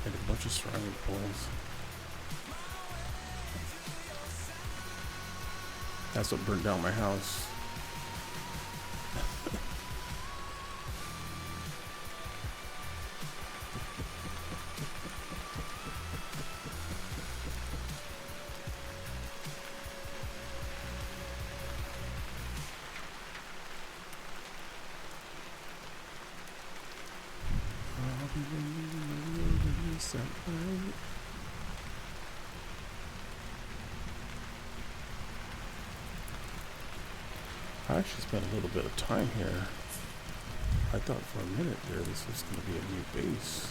And a bunch of surrounding poles. That's what burned down my house. I actually spent a little bit of time here. I thought for a minute there this was going to be a new base.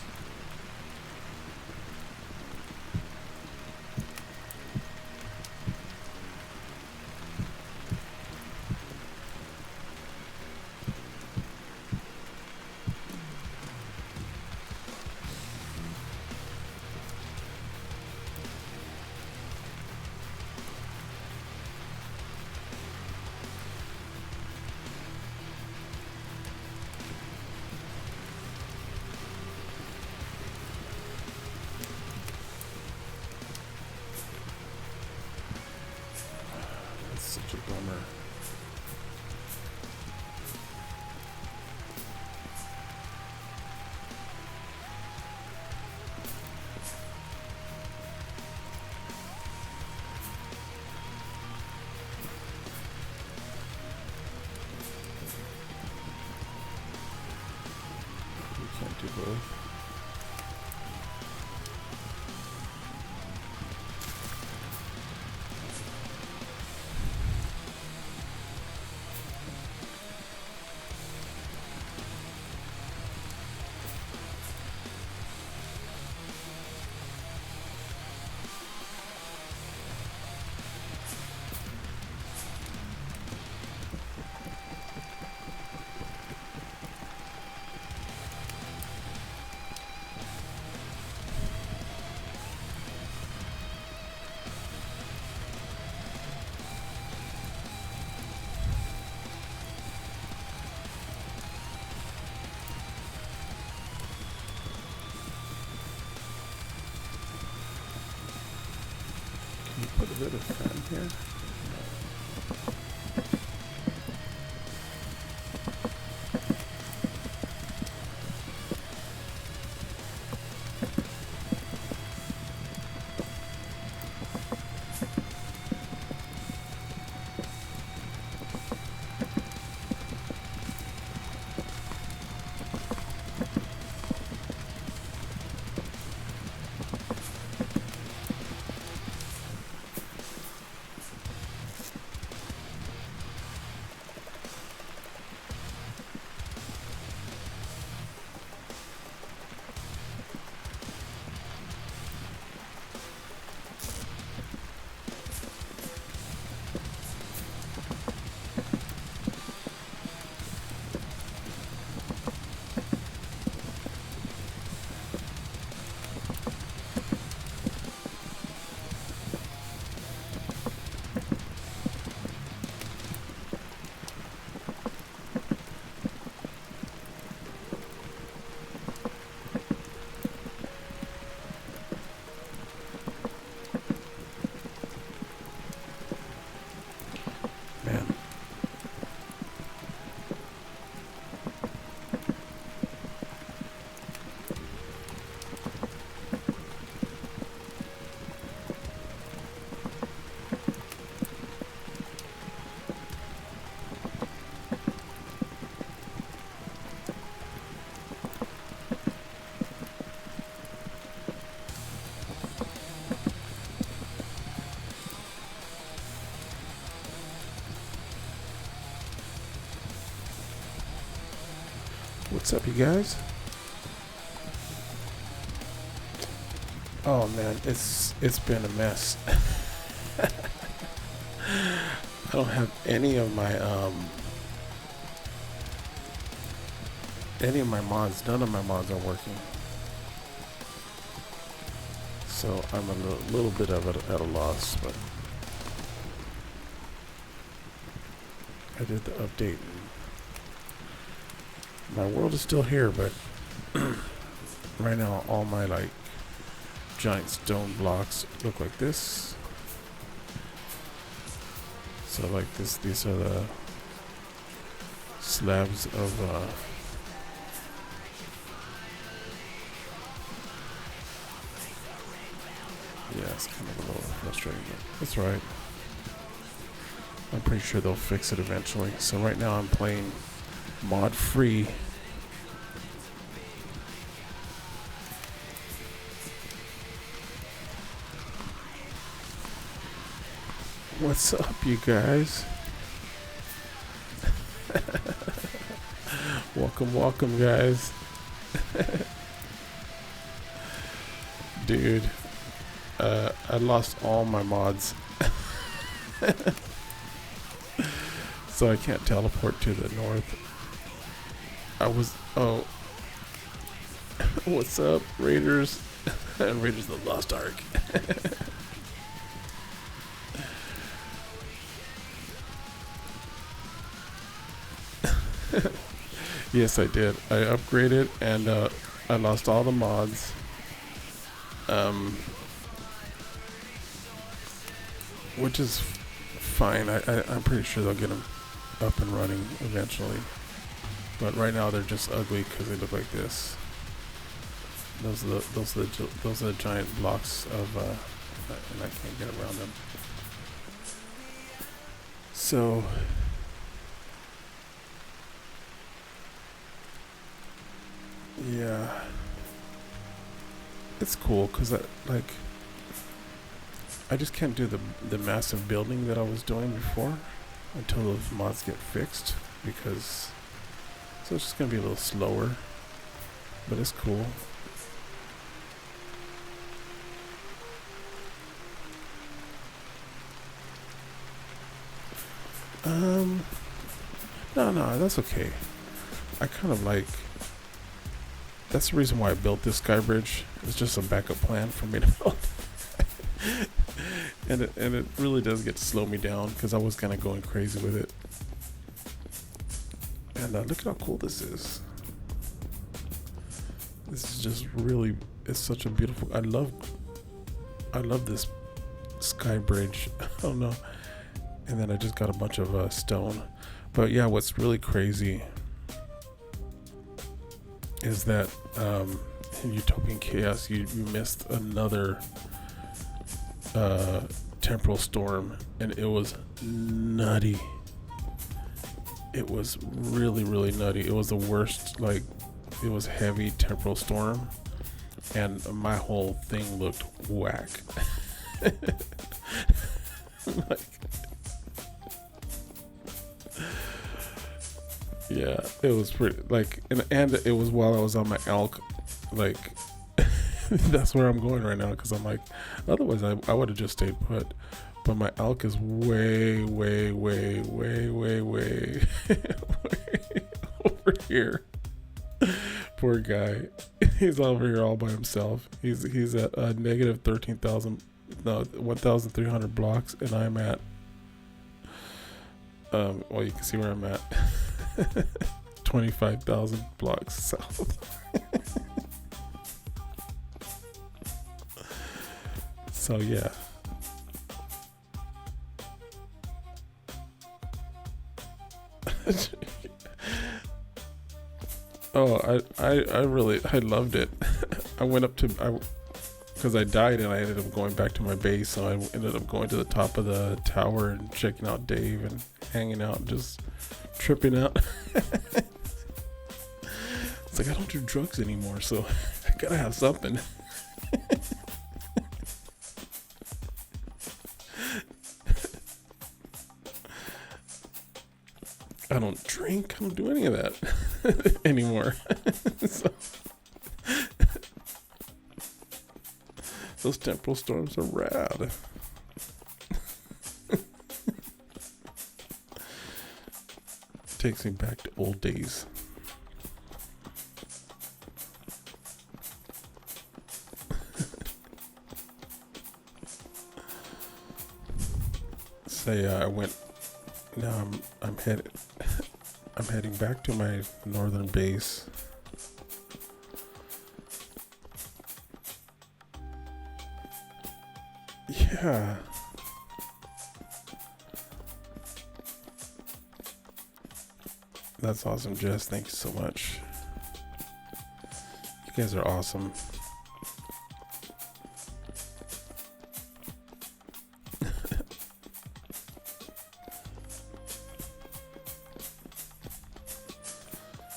Such a bummer. We can't do both. Can you put a bit of fan here? What's up, you guys? Oh man, it's been a mess. I don't have any of my mods. None of my mods are working. So I'm a little bit of it at a loss, but I did the update. My world is still here, but right now all my like giant stone blocks look like this. So like this, these are the slabs of yeah, it's kind of a little frustrating, but that's right. I'm pretty sure they'll fix it eventually. So right now I'm playing mod free. What's up, you guys? welcome, guys. Dude, I lost all my mods. So I can't teleport to the north. Oh. What's up, Raiders? Raiders of the Lost Ark. Yes, I did. I upgraded and I lost all the mods. Which is fine. I'm pretty sure they'll get them up and running eventually. But right now they're just ugly because they look like this. Those are the giant blocks of and I can't get around them. So yeah, it's cool because I just can't do the massive building that I was doing before until those mods get fixed, because so it's just gonna be a little slower, but it's cool. No, that's okay. I kind of like. That's the reason why I built this sky bridge. It's just a backup plan for me to build. and it really does get to slow me down because I was kind of going crazy with it. And look at how cool this is. This is just really, it's such a beautiful, I love this sky bridge. I don't know. And then I just got a bunch of stone. But yeah, what's really crazy is that in Utopian Chaos you missed another temporal storm, and it was nutty. It was really, really nutty. It was the worst, like, it was heavy temporal storm, and my whole thing looked whack. Like, yeah, it was pretty, like, and it was while I was on my elk, like, that's where I'm going right now, because I'm like, otherwise I would have just stayed put, but my elk is way over here. Poor guy, he's over here all by himself. He's at negative 1,300 blocks, and I'm at well, you can see where I'm at. 25,000 blocks south. So yeah. Oh, I really loved it. I went up to because I died and I ended up going back to my base, so I ended up going to the top of the tower and checking out Dave and hanging out and just tripping out. It's like, I don't do drugs anymore, so I gotta have something. I don't drink. I don't do any of that anymore. So, those temporal storms are rad. Takes me back to old days. So yeah, I went. Now I'm headed. I'm heading back to my northern base. Yeah. That's awesome, Jess. Thank you so much. You guys are awesome.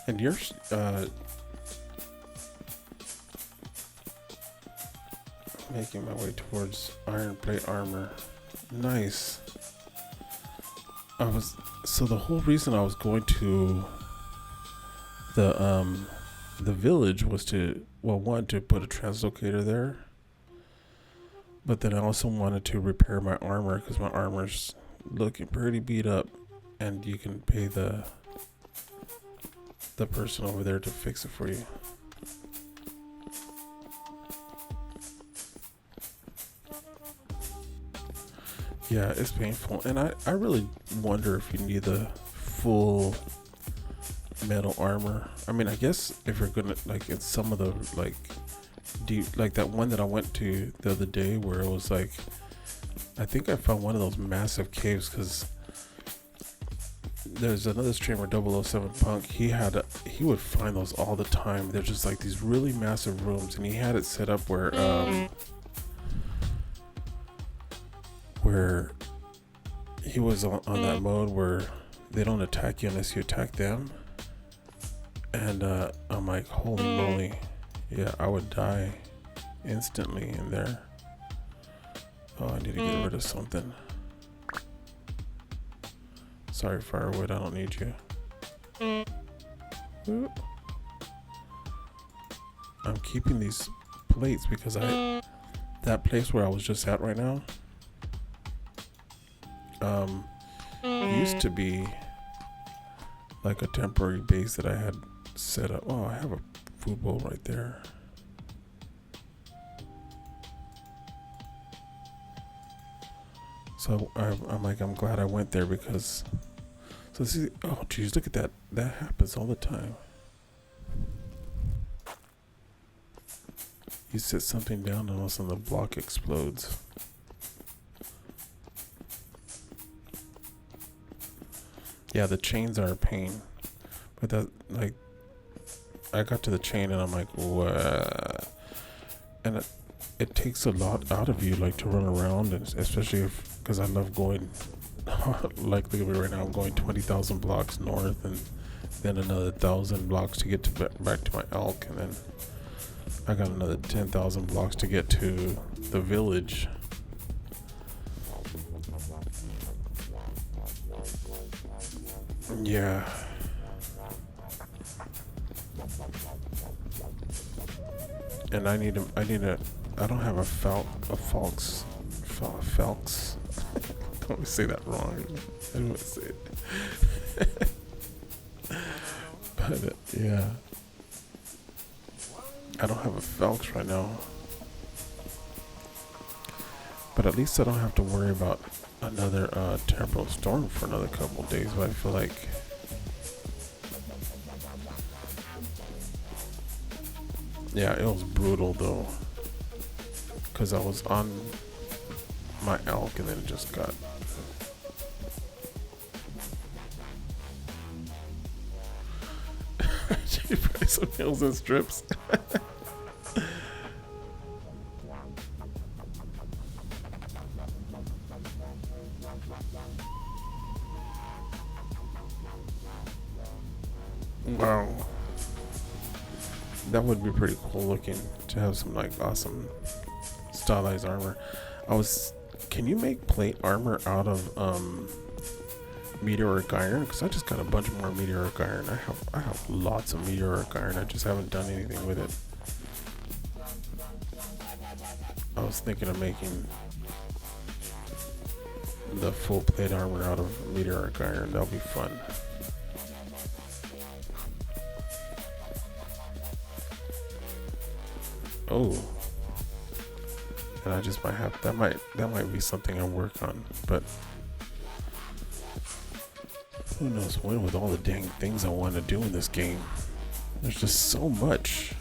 And you're making my way towards iron plate armor. Nice. So the whole reason I was going to the village was to, well, one, to put a translocator there, but then I also wanted to repair my armor because my armor's looking pretty beat up, and you can pay the person over there to fix it for you. Yeah, it's painful, and I really wonder if you need the full metal armor. I mean, I guess if you're gonna, like, in some of the, like, deep, like that one that I went to the other day where it was like, I think I found one of those massive caves, because there's another streamer, 007 Punk. He would find those all the time. They're just like these really massive rooms, and he had it set up where he was on that mode where they don't attack you unless you attack them. And I'm like, holy moly, yeah, I would die instantly in there. Oh, I need to get rid of something. Sorry, firewood, I don't need you. Ooh. I'm keeping these plates because that place where I was just at right now used to be like a temporary base that I had set up. Oh, I have a food bowl right there. So I'm like, I'm glad I went there because, so see, oh geez, look at that. That happens all the time. You set something down and all of a sudden the block explodes. Yeah, the chains are a pain. But that, like, I got to the chain and I'm like, what? And it takes a lot out of you, like, to run around, and especially if, because I love going, like, look at me right now, I'm going 20,000 blocks north and then another 1,000 blocks to get to back to my elk, and then I got another 10,000 blocks to get to the village. Yeah. And I don't have a Falx. Don't me say that wrong. I don't want to say it. But yeah. I don't have a Falx right now. But at least I don't have to worry about another temporal storm for another couple days. But I feel like yeah, it was brutal though, because I was on my elk and then it just got you buy some nails and strips. Wow. That would be pretty cool looking to have some like awesome stylized armor. Can you make plate armor out of meteoric iron? Because I just got a bunch more meteoric iron. I have lots of meteoric iron. I just haven't done anything with it. I was thinking of making the full plate armor out of meteoric iron. That'll be fun. Oh, and I just might have that might be something I work on, but who knows when with all the dang things I want to do in this game. There's just so much.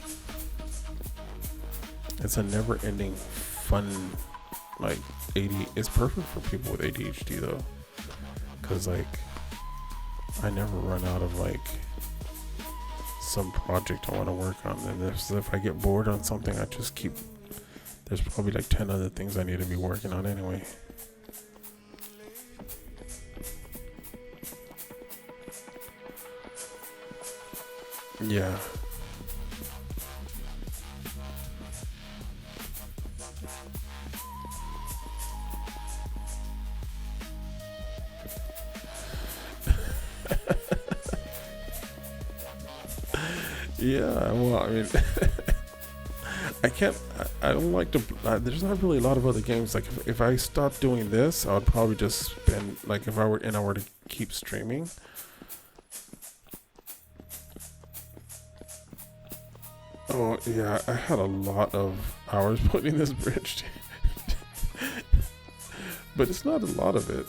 It's a never-ending fun, like it's perfect for people with ADHD though, because like I never run out of like some project I want to work on, and if I get bored on something, I just keep. There's probably like 10 other things I need to be working on anyway. Yeah. Yeah, well, I mean, I don't like to, there's not really a lot of other games. Like, if I stopped doing this, I would probably just spend, like, if I were to keep streaming. Oh, yeah, I had a lot of hours putting this bridge. But it's not a lot of it.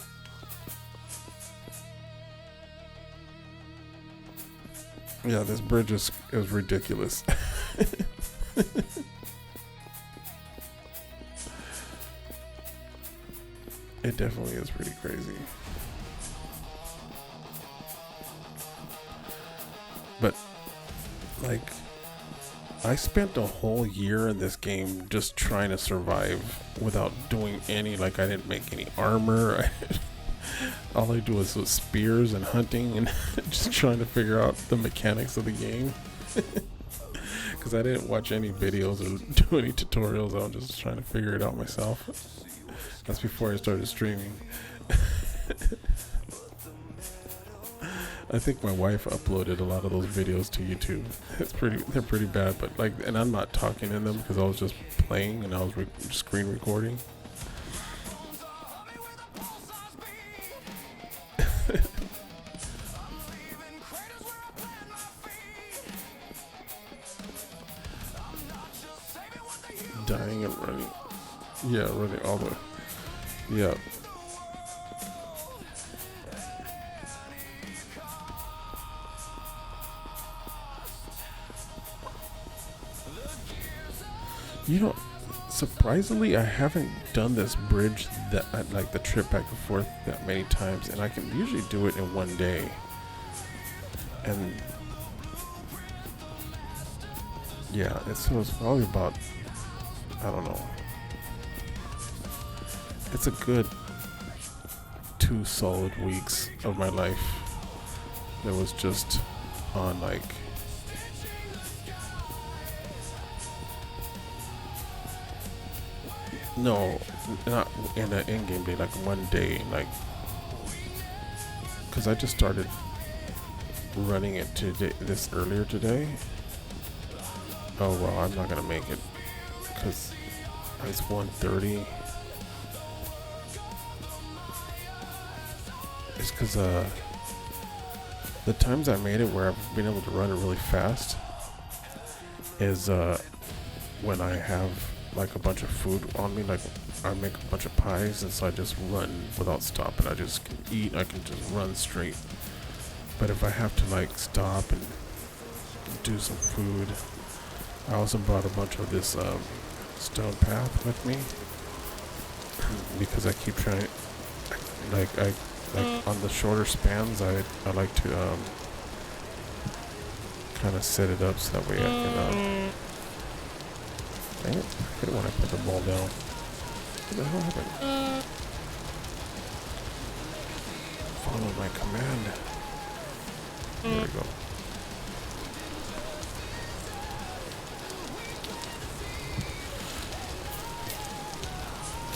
Yeah, this bridge is ridiculous. It definitely is pretty crazy. But, like, I spent a whole year in this game just trying to survive without doing any, like, I didn't make any armor. All I do is spears and hunting and just trying to figure out the mechanics of the game. Because I didn't watch any videos or do any tutorials. I was just trying to figure it out myself. That's before I started streaming. I think my wife uploaded a lot of those videos to YouTube. They're pretty bad, but like, and I'm not talking in them because I was just playing and I was screen recording. Dying and running. Yeah, running all the. Yeah. You know, surprisingly, I haven't done this bridge like the trip back and forth that many times, and I can usually do it in one day. And yeah, it's probably about, I don't know. It's a good 2 solid weeks of my life that was just on like no, not in an in-game day, like one day, like, because I just started running it earlier today. Oh well, I'm not gonna make it because it's 1:30. It's because the times I made it where I've been able to run it really fast is when I have like a bunch of food on me, like I make a bunch of pies, and so I just run without stopping. I just can eat, I can just run straight. But if I have to like stop and do some food, I also brought a bunch of this stone path with me because I keep trying, like on the shorter spans, I like to kind of set it up so that way I can dang it, I hit it when I put the ball down. What the hell happened? Follow my command. There we go.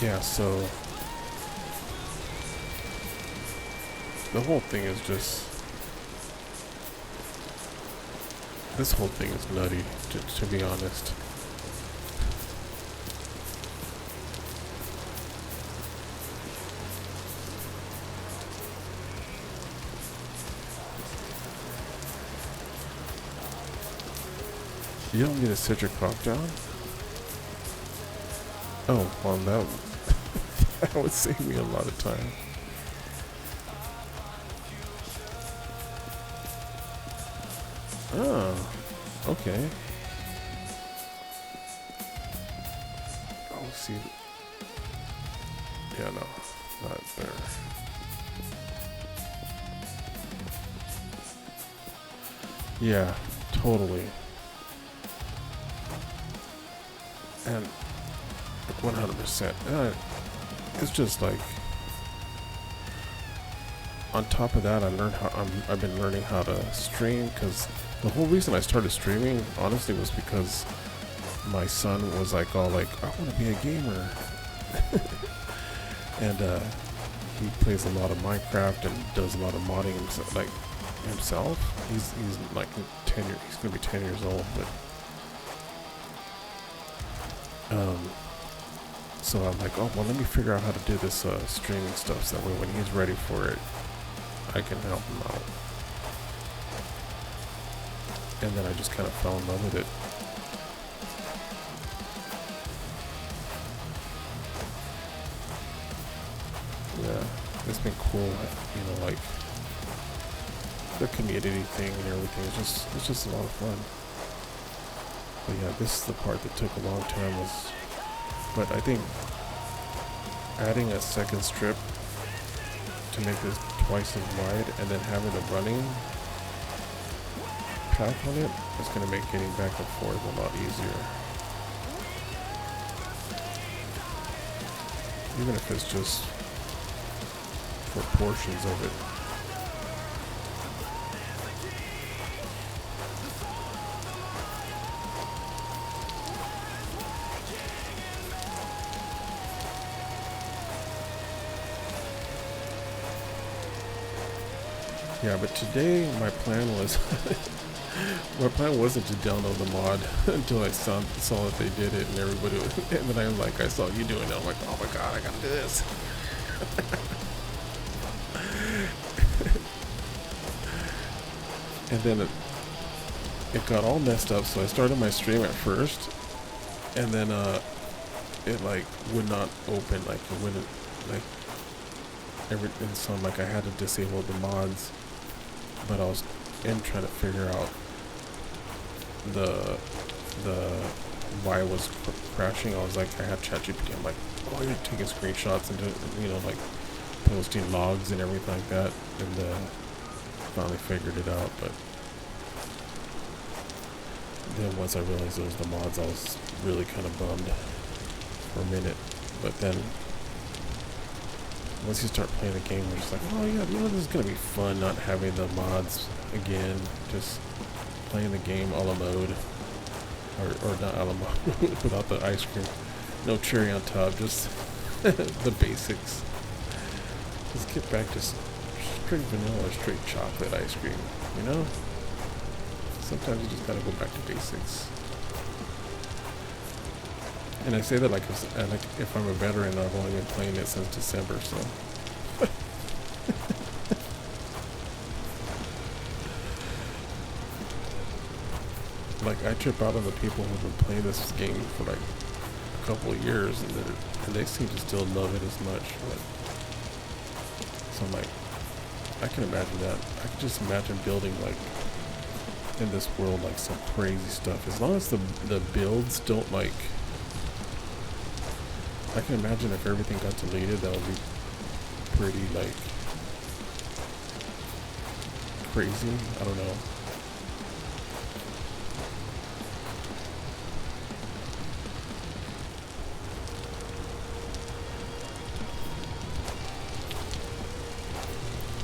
Yeah, so the whole thing is just, this whole thing is nutty, to be honest. You don't get to set your clock down? Oh, well, that would save me a lot of time. Oh, okay. Oh, see. Yeah, no, not there. Yeah, totally. And 100%. It's just like, on top of that, I've been learning how to stream, because the whole reason I started streaming, honestly, was because my son was like, all like, I want to be a gamer. And he plays a lot of Minecraft and does a lot of modding himself. He's like 10 years. He's gonna be 10 years old, but so I'm like, oh well, let me figure out how to do this streaming stuff, so that way when he's ready for it, I can help him out. And then I just kind of fell in love with it. Yeah, it's been cool, you know, like the community thing and everything. It's just a lot of fun. But yeah, this is the part that took a long time, but I think adding a second strip to make this twice as wide and then having a running path on it is going to make getting back and forth a lot easier. Even if it's just for portions of it. Yeah, but today my plan wasn't to download the mod until I saw that they did it and everybody was, and then I saw you doing it. I'm like, oh my god, I gotta do this. And then it got all messed up, so I started my stream at first, and then it like would not open, like it wouldn't, like everything. So I'm like, I had to disable the mods. But I was trying to figure out the why it was crashing. I was like, I have ChatGPT. I'm like, oh, you're taking screenshots and you know, like posting logs and everything like that, and finally figured it out. But then once I realized it was the mods, I was really kind of bummed for a minute. But then once you start playing the game, you're just like, oh yeah, you know, this is gonna be fun not having the mods again, just playing the game a la mode, or not a la mode, without the ice cream, no cherry on top, just the basics. Let's get back to straight vanilla or straight chocolate ice cream, you know? Sometimes you just gotta go back to basics. And I say that like if I'm a veteran, I've only been playing it since December, so. Like, I trip out on the people who've been playing this game for like a couple of years, and they seem to still love it as much. But, so I'm like, I can imagine that. I can just imagine building like in this world like some crazy stuff. As long as the builds don't like. I can imagine if everything got deleted, that would be pretty, like, crazy. I don't know.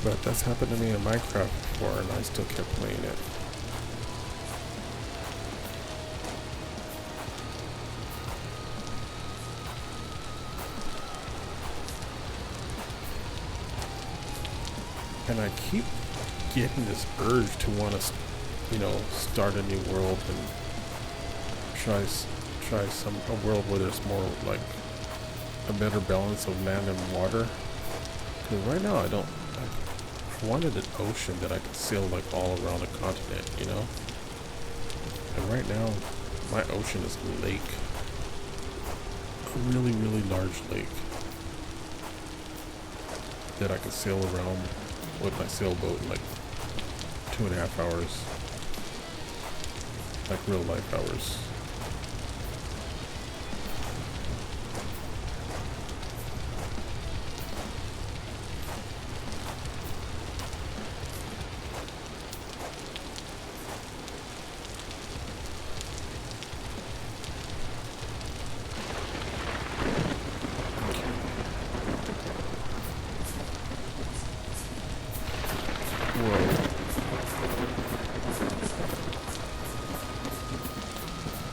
But that's happened to me in Minecraft before, and I still kept playing it. And I keep getting this urge to want to, start a new world and try a world where there's more like a better balance of land and water. Because right now I wanted an ocean that I could sail like all around the continent, And right now my ocean is a lake, a really, really large lake that I can sail around with my sailboat in like 2.5 hours, like real life hours.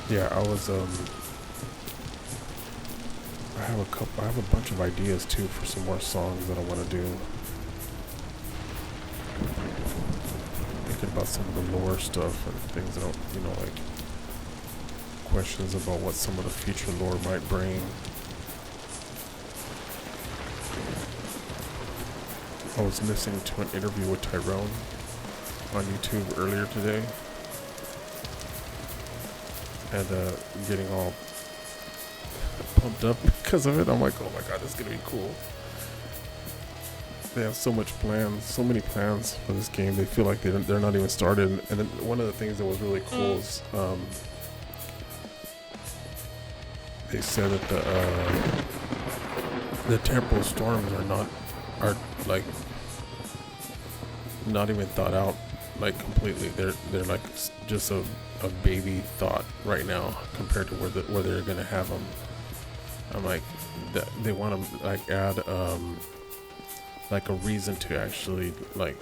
Yeah, I have a bunch of ideas too for some more songs that I want to do. Thinking about some of the lore stuff and things that like questions about what some of the future lore might bring. I was listening to an interview with Tyrone on YouTube earlier today. And getting all pumped up because of it. I'm like, oh my god, this is gonna be cool. They have so many plans for this game. They feel like they're not even started. And then one of the things that was really cool is they said that the temporal storms are like not even thought out like completely. They're like just a baby thought right now compared to where they're gonna have them. I'm like, they want to like add like a reason to actually like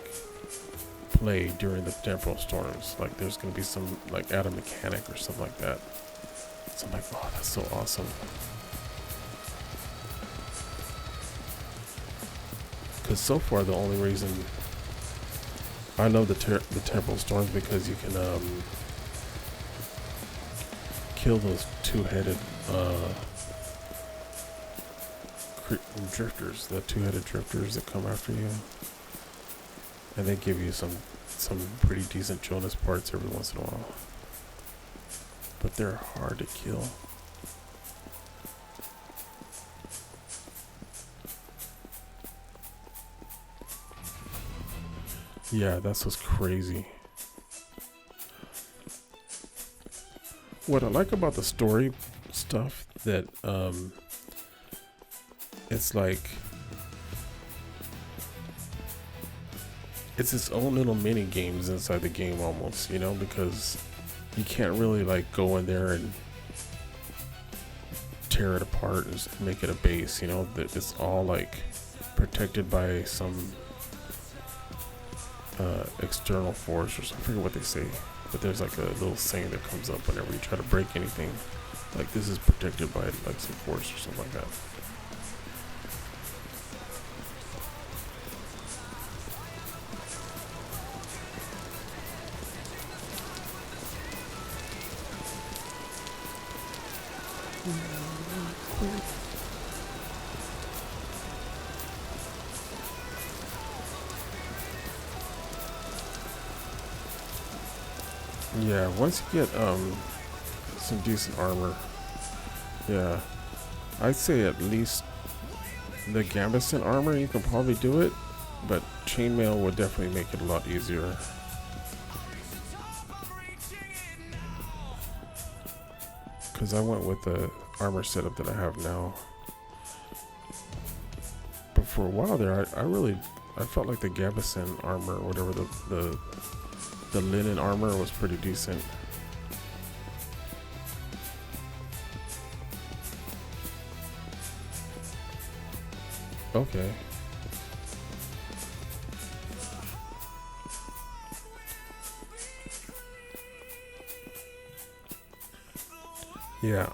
play during the temporal storms. Like there's gonna be some like add a mechanic or something like that. So I'm like, oh, that's so awesome. Because so far the only reason I love the temporal storms because you can kill those two-headed drifters, the two-headed drifters that come after you, and they give you some pretty decent Jonas parts every once in a while, but they're hard to kill. Yeah, that's what's crazy. What I like about the story stuff that it's like it's its own little mini games inside the game almost, because you can't really like go in there and tear it apart and make it a base, that it's all like protected by some external force or something. I forget what they say, but there's like a little saying that comes up whenever you try to break anything, like this is protected by like some force or something like that. Yeah, once you get some decent armor, yeah, I'd say at least the Gambison armor you can probably do it, but chainmail would definitely make it a lot easier. Because I went with the armor setup that I have now. But for a while there, I felt like the Gambison armor, or whatever, the linen armor was pretty decent. Okay. Yeah,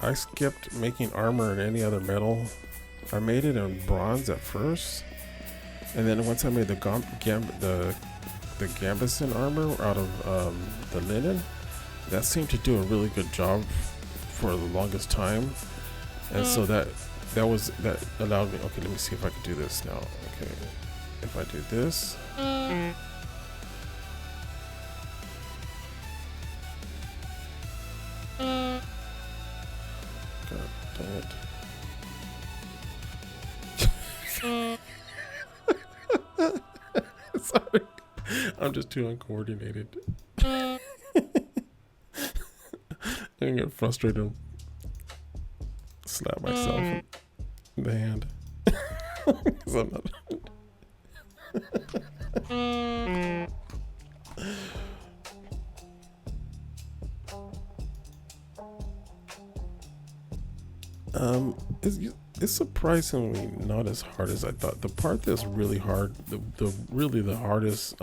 I skipped making armor in any other metal. I made it in bronze at first, And then once I made the Gambison armor out of the linen, that seemed to do a really good job for the longest time. And so that allowed me. Okay, let me see if I can do this now. Okay, if I do this. God dang it. Sorry. I'm just too uncoordinated. I get frustrated and slap myself in the hand. 'Cause I'm not. It's surprisingly not as hard as I thought. The part that's really hard, the hardest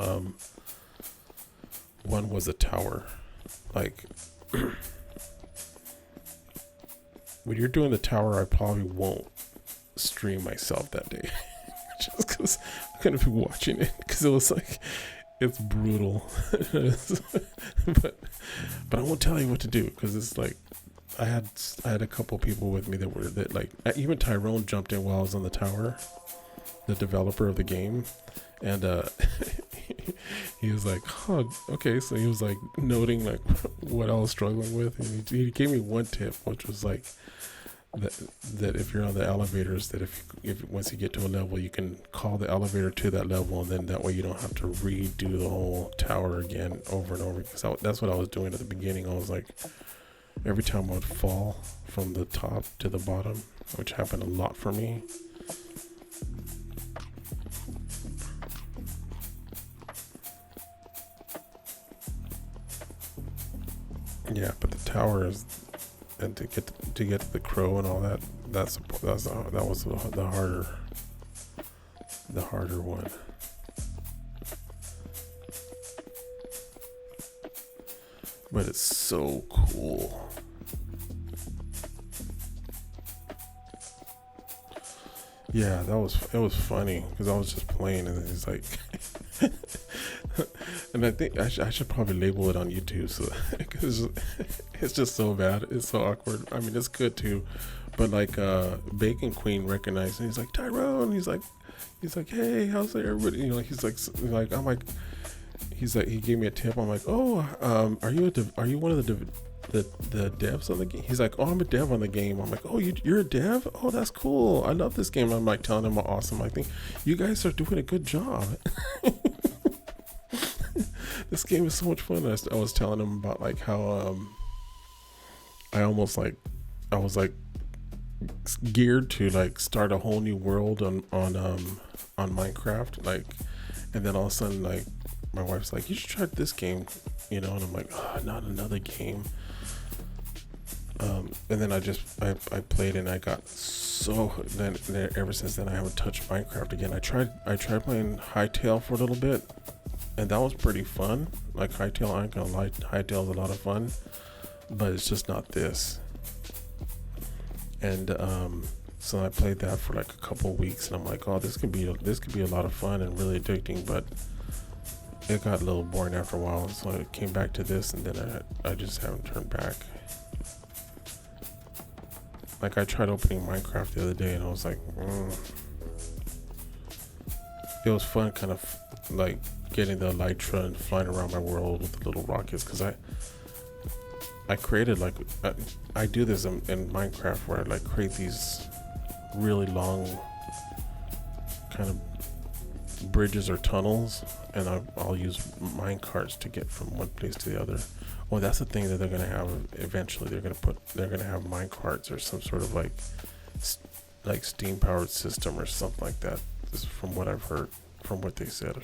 one was the tower. Like when you're doing the tower, I probably won't stream myself that day, just because I'm gonna be watching it, because it was like, it's brutal. but I won't tell you what to do, because it's like I had a couple people with me that like, even Tyrone jumped in while I was on the tower, the developer of the game, and he was like, oh, okay. So he was like noting like what I was struggling with, and he gave me one tip, which was like that if you're on the elevators, that if once you get to a level, you can call the elevator to that level, and then that way you don't have to redo the whole tower again over and over. Because that's what I was doing at the beginning. I was like, every time I would fall from the top to the bottom, which happened a lot for me. Yeah, but the tower is, and to get to the crow and all that, that was the harder one. But it's so cool. Yeah, it was funny because I was just playing and it's like, and I think I should probably label it on YouTube, so because it's just so bad, it's so awkward. I mean, it's good too, but like Bacon Queen recognized me. He's like, Tyrone. He's like, hey, how's everybody? You know, he's like I'm like. He's like, he gave me a tip. I'm like, oh, are you one of the devs on the game? He's like, oh, I'm a dev on the game. I'm like, oh, you're a dev? Oh, that's cool. I love this game. I'm like telling him how awesome I think you guys are doing a good job. This game is so much fun. I was telling him about like how I was like geared to like start a whole new world on Minecraft, like, and then all of a sudden like my wife's like, you should try this game, you know, and I'm like, oh, not another game. And then I played and I got so, then ever since then I haven't touched Minecraft again. I tried playing Hytale for a little bit, and that was pretty fun. Like Hytale, I ain't gonna lie, Hytale's a lot of fun, but it's just not this. And so I played that for like a couple of weeks, and I'm like, oh, this could be a lot of fun and really addicting, but it got a little boring after a while, so I came back to this, and then I just haven't turned back. Like I tried opening Minecraft the other day, and I was like, it was fun, kind of like getting the elytra and flying around my world with the little rockets, because I created like I do this in Minecraft where I like create these really long kind of bridges or tunnels, and I'll use mine carts to get from one place to the other. Well, that's the thing that they're gonna have eventually. They're gonna have mine carts or some sort of like steam powered system or something like that. This is from what I've heard, from what they said, or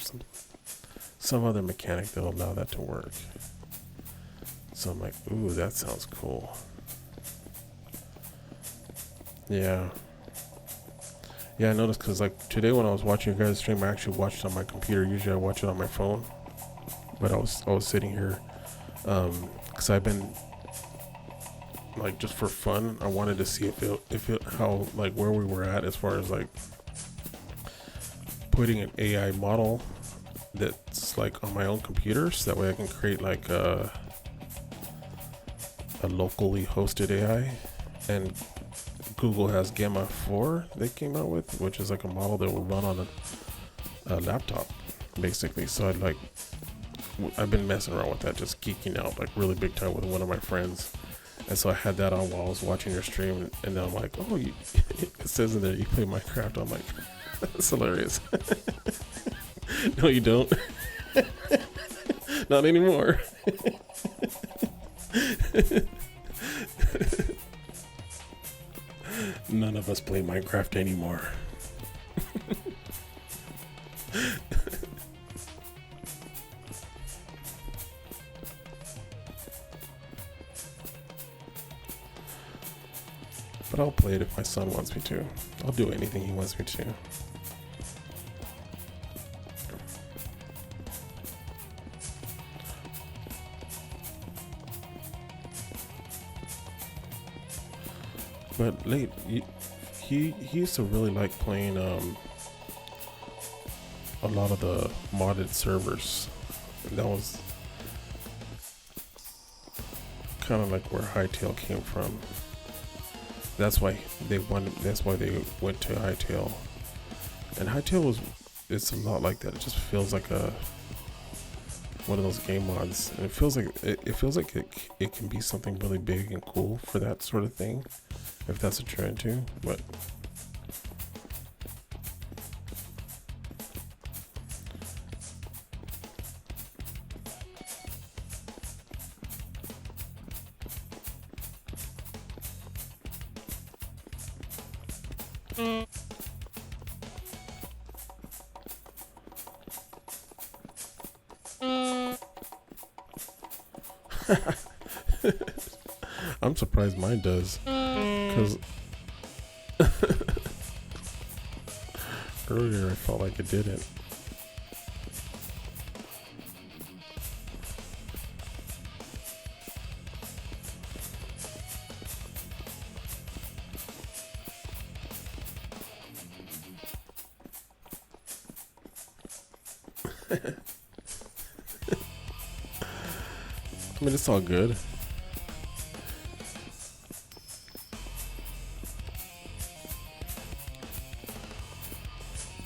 some other mechanic that'll allow that to work. So I'm like, ooh, that sounds cool. Yeah, I noticed, because like today when I was watching your guys' stream, I actually watched it on my computer. Usually I watch it on my phone, but I was sitting here because I've been like, just for fun, I wanted to see how like where we were at as far as like putting an AI model that's like on my own computer, so that way I can create like a locally hosted AI. And Google has Gamma 4 they came out with, which is like a model that will run on a laptop, basically. So I've been messing around with that, just geeking out like really big time with one of my friends. And so I had that on while I was watching your stream, and then I'm like, oh, it says in there you play Minecraft. I'm like, that's hilarious. No, you don't. Not anymore. None of us play Minecraft anymore. But I'll play it if my son wants me to. I'll do anything he wants me to. But he used to really like playing a lot of the modded servers. And that was kind of like where Hytale came from. That's why they went to Hytale. And Hytale it's a lot like that. It just feels like one of those game mods. And it feels like it can be something really big and cool for that sort of thing, if that's what you're into. But I'm surprised mine does, because earlier I felt like it didn't. I mean, it's all good.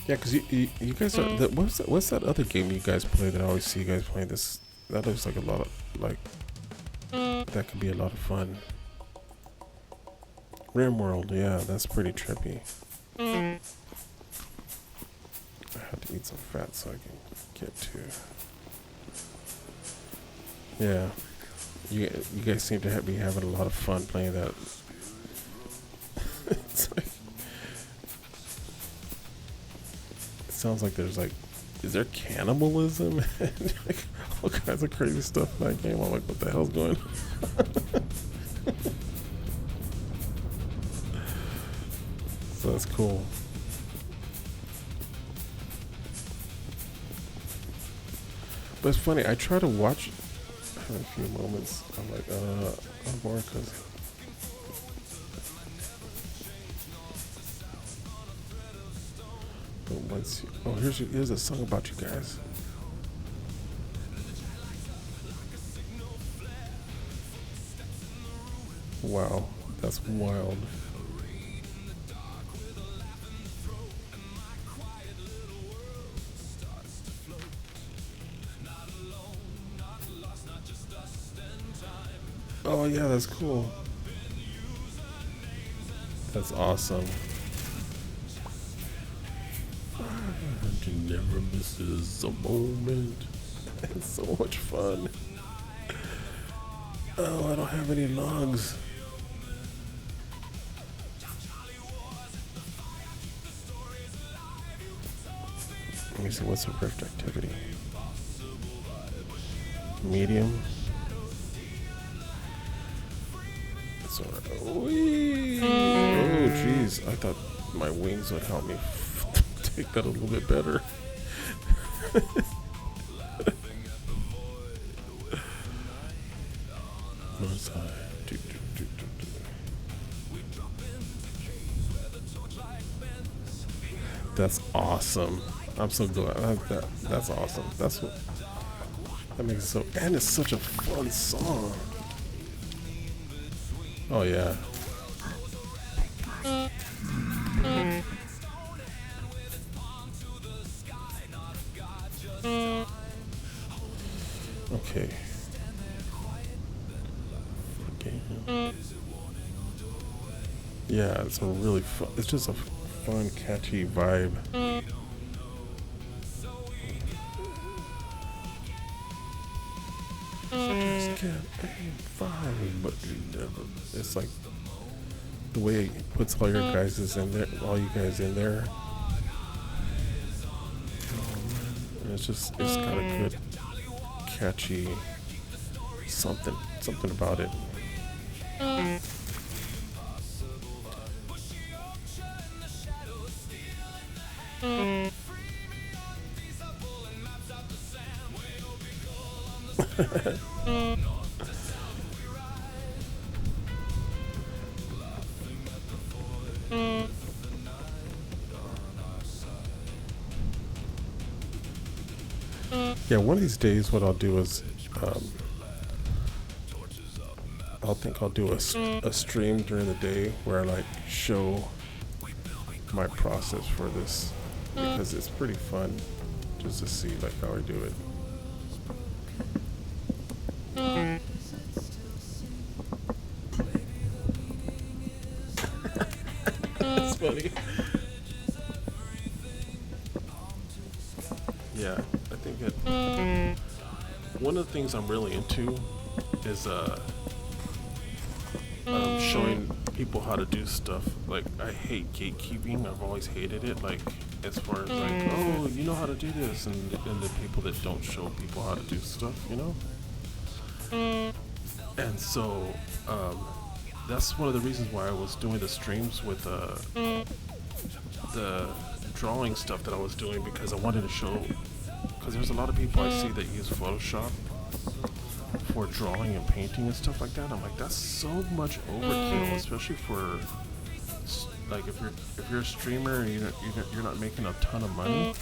Yeah, because you guys are. What's that other game you guys play that I always see you guys playing? This that looks like a lot of that could be a lot of fun. RimWorld, yeah, that's pretty trippy. I have to eat some fat so I can get to. Yeah, you guys seem to be having a lot of fun playing that. It's like, it sounds like there's like, is there cannibalism and like all kinds of crazy stuff in that game? I'm like, what the hell's going on? So that's cool. But it's funny, I try to watch. I have a few moments. I'm like, I'm bored because. But once you, oh, here's a song about you guys. Wow, that's wild. Oh yeah, that's cool. That's awesome. He never misses a moment. It's so much fun. Oh, I don't have any logs. Let me see, what's the rift activity? Medium. Oh jeez, I thought my wings would help me take that a little bit better. That's awesome. I'm so glad. That's awesome. That's what that makes it so. And it's such a fun song. Oh yeah. Okay. Yeah, it's a really fun. It's just a fun, catchy vibe. Just can't aim fine, but you never. It's like the way it puts all your guys in there, all you guys in there. And it's got a good, catchy something about it. Yeah, one of these days, what I'll do is, I'll do a stream during the day where I like show my process for this, because it's pretty fun just to see like how I do it. That's funny. Yeah, I think that one of the things I'm really into is showing people how to do stuff. Like, I hate gatekeeping. I've always hated it. Like, as far as like, oh, you know how to do this, and the people that don't show people how to do stuff, you know. And so that's one of the reasons why I was doing the streams with the drawing stuff that I was doing, because I wanted to show, because there's a lot of people I see that use Photoshop for drawing and painting and stuff like that. I'm like, that's so much overkill, especially for like if you're a streamer and you're not making a ton of money.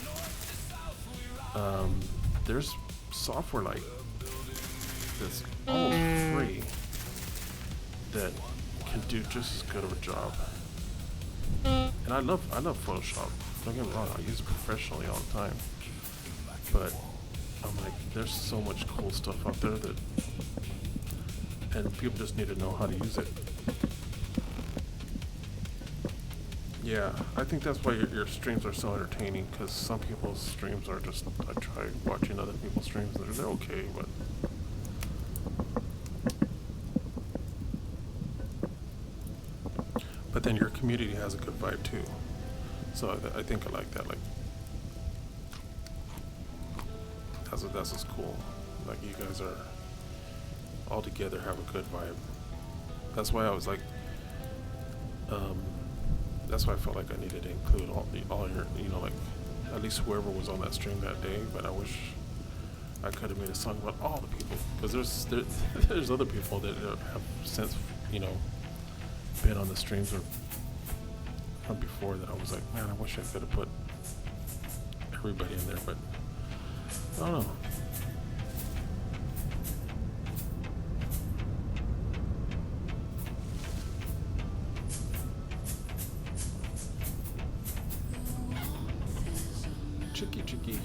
There's software like that's almost free that can do just as good of a job. And I love Photoshop. Don't get me wrong, I use it professionally all the time. But I'm like, there's so much cool stuff out there that, and people just need to know how to use it. Yeah, I think that's why your streams are so entertaining, because some people's streams are just, I try watching other people's streams and they're okay, but then your community has a good vibe too. So I think I like that. Like, that's what's cool. Like, you guys are all together, have a good vibe. That's why I was like, that's why I felt like I needed to include all your, you know, like at least whoever was on that stream that day. But I wish I could have made a song about all the people, because there's other people that have since, you know, been on the streams or from before that I was like, man, I wish I could have put everybody in there, but I don't know. Chicky.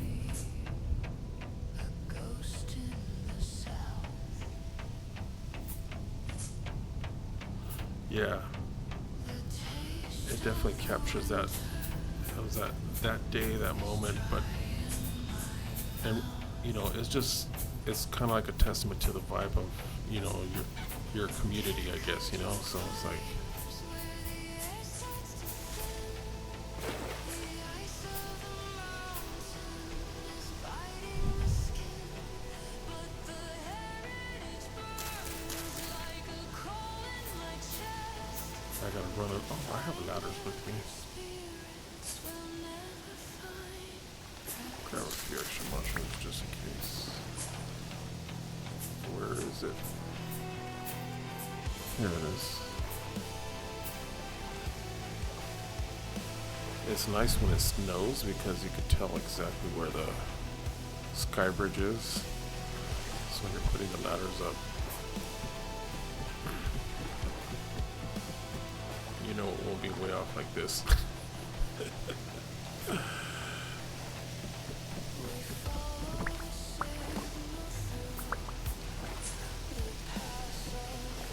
Yeah. It definitely captures that. It was that day, that moment, but, and you know, it's kind of like a testament to the vibe of, you know, your community, I guess, you know. So it's like, I gotta run it. Oh, I have ladders with me. Grab a few extra mushrooms just in case. Where is it? Here it is. It's nice when it snows because you can tell exactly where the sky bridge is. So when you're putting the ladders up, you know it won't be way off like this.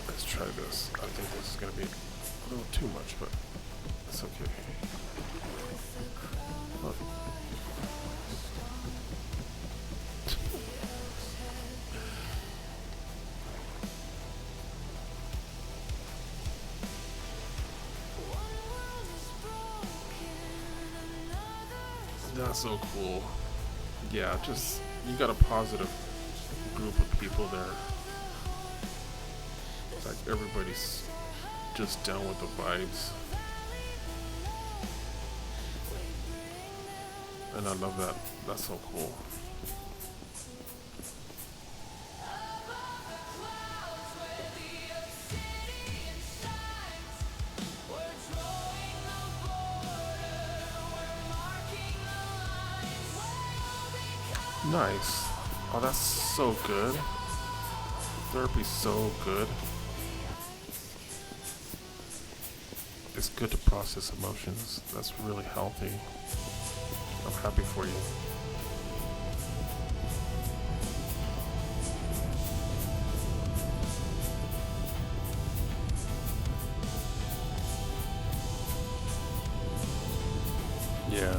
Let's try this. I think this is going to be a little too much, but it's okay. Oh. That's so cool. Yeah, just you got a positive group of people there. It's like everybody's just down with the vibes. And I love that. That's so cool. Nice. Oh, that's so good. Therapy's so good. It's good to process emotions. That's really healthy. I'm happy for you. Yeah.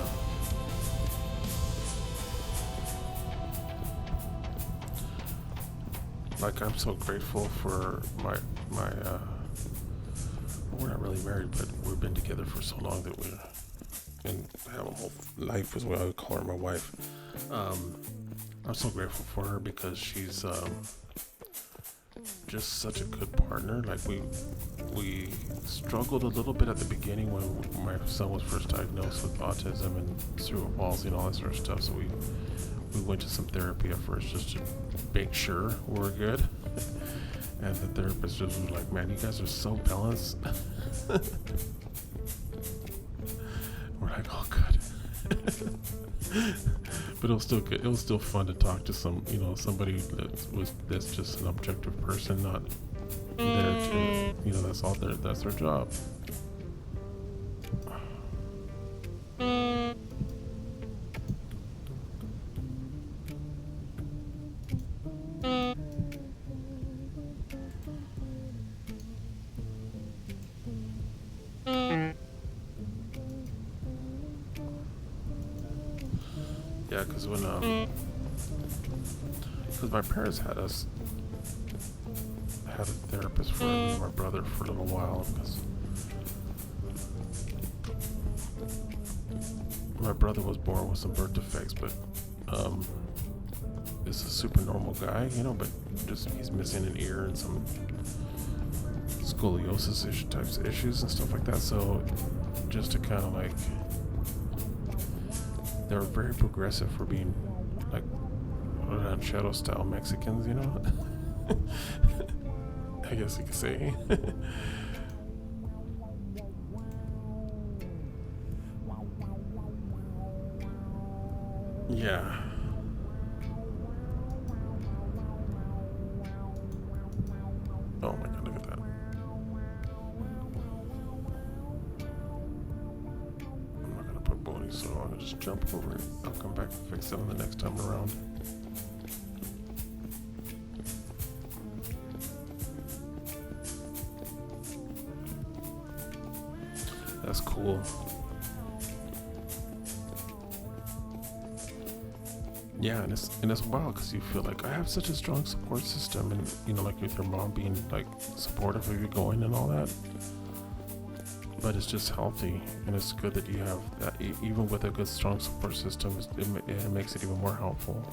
Like, I'm so grateful for my we're not really married, but we've been together for so long that we and have a whole life, is what I would call her, my wife. I'm so grateful for her because she's just such a good partner. Like, we struggled a little bit at the beginning when my son was first diagnosed with autism and cerebral palsy and all that sort of stuff. So we went to some therapy at first just to make sure we're good. And the therapist just was like, "Man, you guys are so balanced." We're like, "Oh, good." But it was still good. It was still fun to talk to somebody that's just an objective person, not there to, that's their job. Yeah, because my parents had a therapist for me and my brother for a little while, because my brother was born with some birth defects, but is a super normal guy, but just he's missing an ear and some scoliosis types of issues and stuff like that. So just to kind of like, they were very progressive for being like ranchero style Mexicans, I guess you could say. Yeah. Oh my god, look at that. I'm not gonna put bony, so I'm gonna just jump over it. I'll come back and fix it on the next time around. That's cool. Yeah, and it's wild because you feel like I have such a strong support system, and like with your mom being like supportive of you going and all that. But it's just healthy, and it's good that you have that. Even with a good, strong support system, it makes it even more helpful.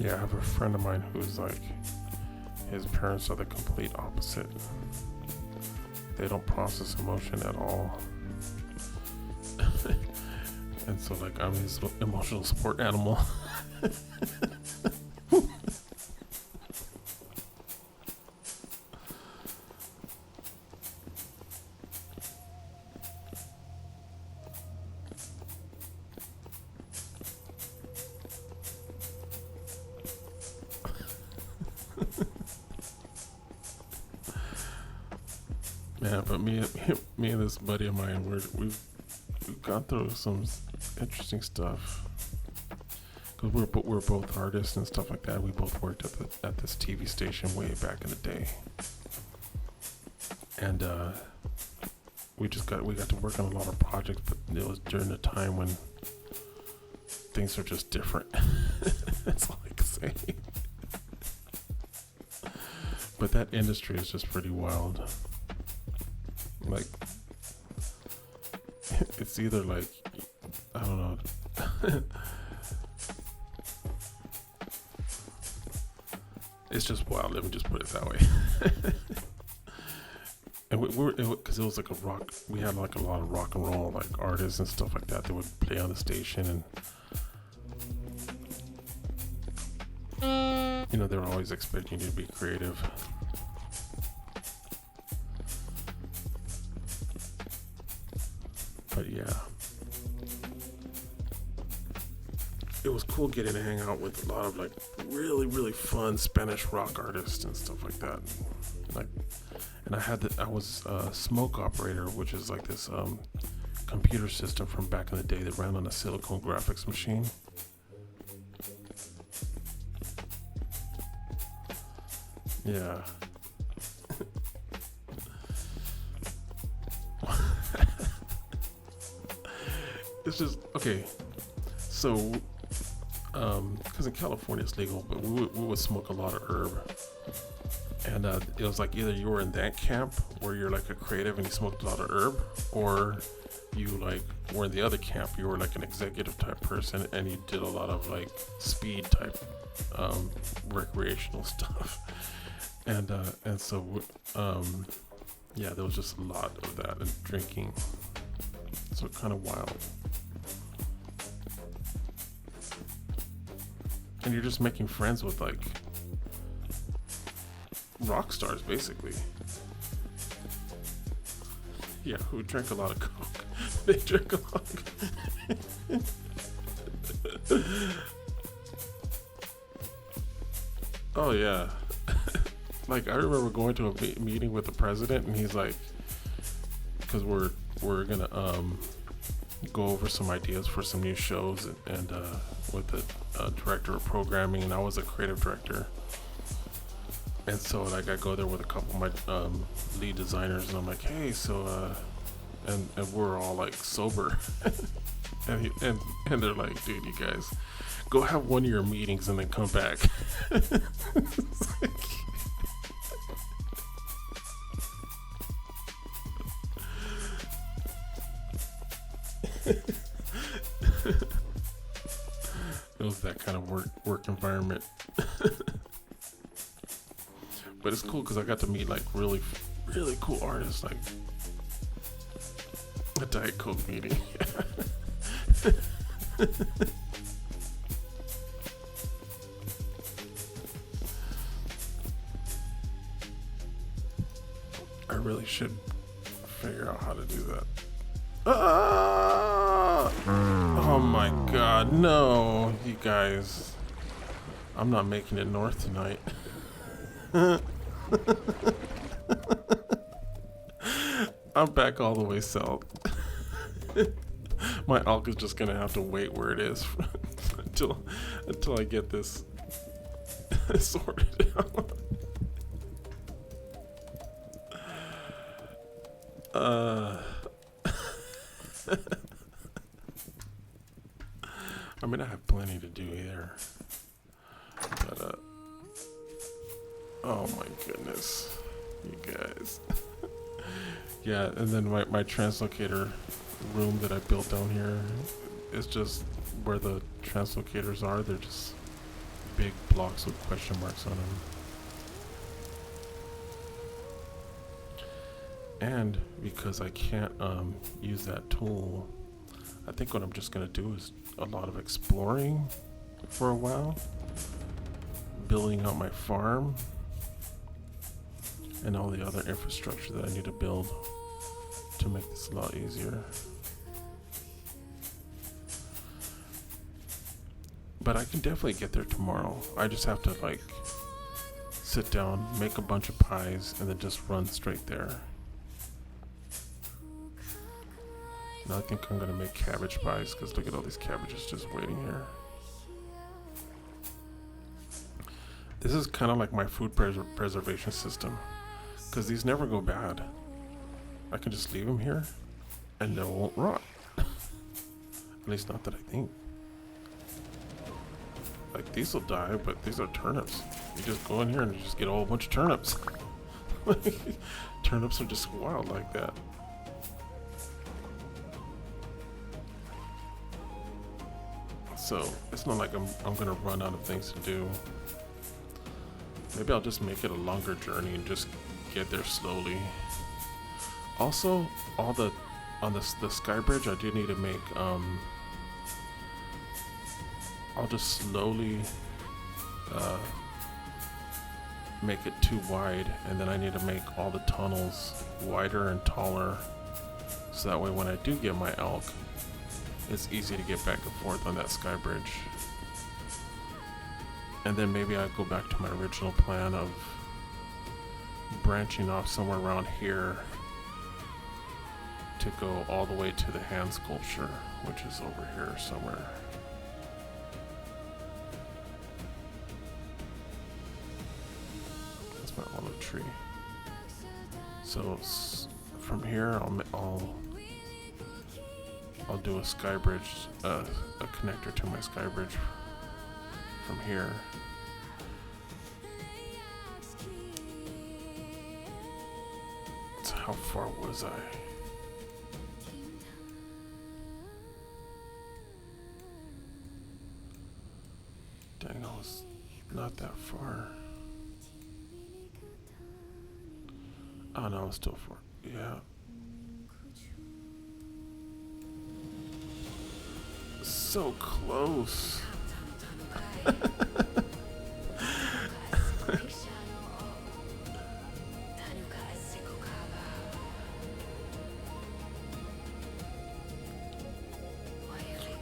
Yeah, I have a friend of mine who's like, his parents are the complete opposite. they don't process emotion at all. And so like I'm his emotional support animal. Yeah, but me and this buddy of mine, we've gone through some interesting stuff. Cause we're both artists and stuff like that. We both worked at this TV station way back in the day, and we got to work on a lot of projects. But it was during the time when things are just different. That's all I can say. But that industry is just pretty wild. Like, it's either like, I don't know. It's just wild. Let me just put it that way. And because it was like a rock. We had like a lot of rock and roll like artists and stuff like that would play on the station, and you know they were always expecting you to be creative. But yeah, it was cool getting to hang out with a lot of like really, really fun Spanish rock artists and stuff like that. Like, and I was a Smoke Operator, which is like this computer system from back in the day that ran on a silicone graphics machine. Yeah. It's just okay. So, because in California it's legal, but we would smoke a lot of herb, and it was like either you were in that camp where you're like a creative and you smoked a lot of herb, or you like were in the other camp, you were like an executive type person and you did a lot of like speed type recreational stuff, and so yeah, there was just a lot of that and drinking, so kind of wild. And you're just making friends with like rock stars, basically. Yeah, who drink a lot of coke. They drink a lot of coke. Oh yeah. Like I remember going to a meeting with the president, and he's like, because we're gonna go over some ideas for some new shows, and with the director of programming, and I was a creative director, and so like I go there with a couple of my lead designers, and I'm like, hey, so and we're all like sober, and they're like, dude, you guys go have one of your meetings and then come back. It's like, it was that kind of work environment. But it's cool because I got to meet like really, really cool artists, like a Diet Coke meeting. I really should figure out how to do that. Oh my god, no, you guys. I'm not making it north tonight. I'm back all the way south. My elk is just gonna have to wait where it is until I get this sorted out. I mean, I have plenty to do here, but oh my goodness, you guys. Yeah, and then my translocator room that I built down here is just where the translocators are. They're just big blocks with question marks on them. And because I can't use that tool, I think what I'm just gonna do is a lot of exploring for a while, building out my farm and all the other infrastructure that I need to build to make this a lot easier. But I can definitely get there tomorrow. I just have to like sit down, make a bunch of pies, and then just run straight there. Now I think I'm gonna make cabbage pies because look at all these cabbages just waiting here. This is kind of like my food preservation system because these never go bad. I can just leave them here and they won't rot. At least not that I think. Like these will die, but these are turnips. You just go in here and you just get a whole bunch of turnips. Turnips are just wild like that. So it's not like I'm gonna run out of things to do. Maybe I'll just make it a longer journey and just get there slowly. Also, on the sky bridge, I do need to make I'll just slowly make it too wide, and then I need to make all the tunnels wider and taller, so that way when I do get my elk, it's easy to get back and forth on that sky bridge. And then maybe I go back to my original plan of branching off somewhere around here to go all the way to the hand sculpture, which is over here somewhere. That's my olive tree. So from here, I'll do a sky bridge, a connector to my sky bridge from here. So how far was I? Dang, I was not that far. Oh no, I was still far. Yeah. So close.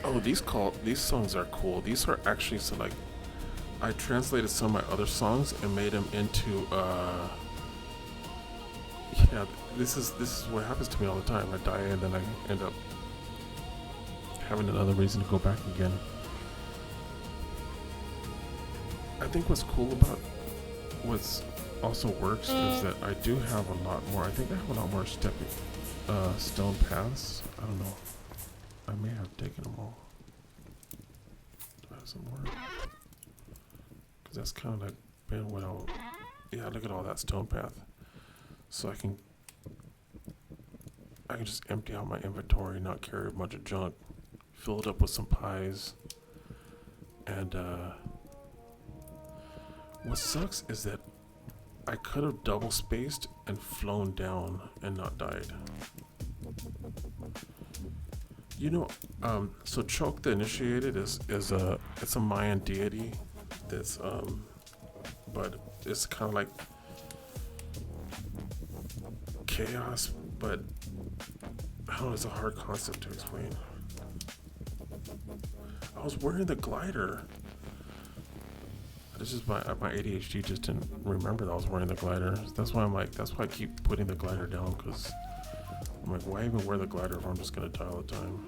Oh, these songs are cool. These are actually, so like, I translated some of my other songs and made them into yeah, this is what happens to me all the time. I die and then I end up having another reason to go back again. I think what's cool about what's also works is that I do have a lot more. I think I have a lot more stone paths. I don't know. I may have taken them all. Do I have some more? Because that's kind of like been what I'll. Yeah, look at all that stone path. So I can just empty out my inventory, not carry a bunch of junk, fill it up with some pies, and what sucks is that I could have double spaced and flown down and not died. You know, so Choke the Initiated it's a Mayan deity that's but it's kind of like chaos, but I don't know, it's a hard concept to explain. I was wearing the glider. This is my ADHD just didn't remember that I was wearing the glider. That's why I keep putting the glider down, because I'm like, why even wear the glider if I'm just gonna die all the time?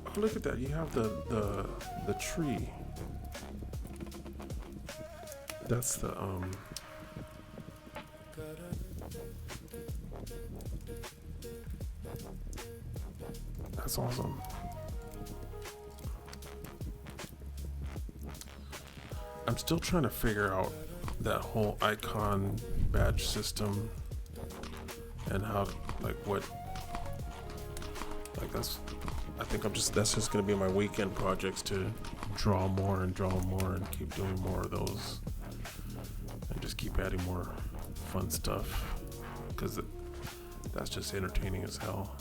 Oh, look at that! You have the tree. That's the That's awesome. I'm still trying to figure out that whole icon badge system and how, like, what Like I think that's just gonna be my weekend projects to draw more and keep doing more of those, and just keep adding more fun stuff, because that's just entertaining as hell.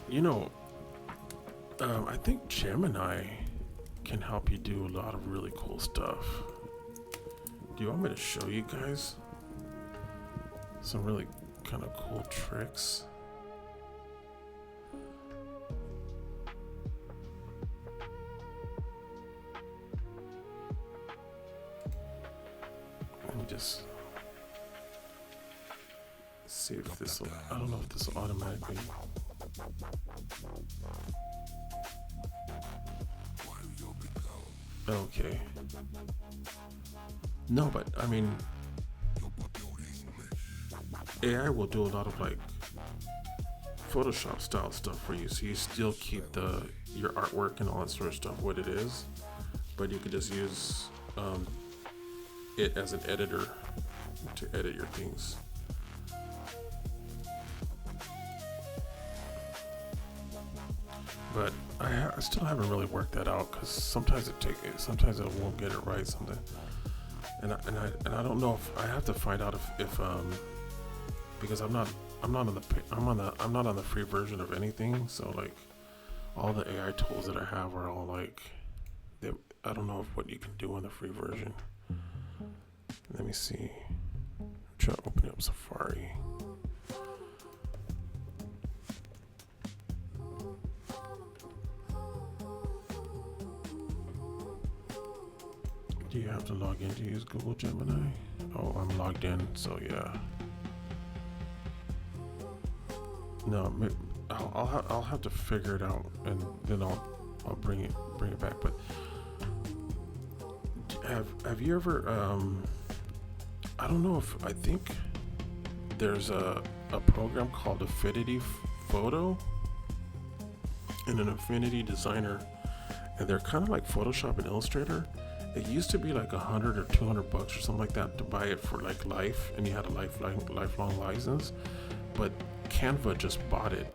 You know, I think Gemini can help you do a lot of really cool stuff. Do you want me to show you guys some really kind of cool tricks? Let me just see if this will, I don't know if this will automatically. Okay. No, but I mean, AI will do a lot of like Photoshop style stuff for you, so you still keep your artwork and all that sort of stuff what it is, but you could just use it as an editor to edit your things. But I still haven't really worked that out, because sometimes sometimes it won't get it right, something, and I don't know if I have to find out if because I'm not on the free version of anything, so like all the AI tools that I have are all like, I don't know what you can do on the free version. Let me see. I'm trying to open up Safari. Do you have to log in to use Google Gemini? Oh, I'm logged in, so yeah. No, I'll have to figure it out, and then I'll bring it back. But have you ever I don't know if, I think there's a program called Affinity Photo and an Affinity Designer, and they're kind of like Photoshop and Illustrator. It used to be like $100 or $200 or something like that to buy it for like life, and you had a lifelong license. But Canva just bought it,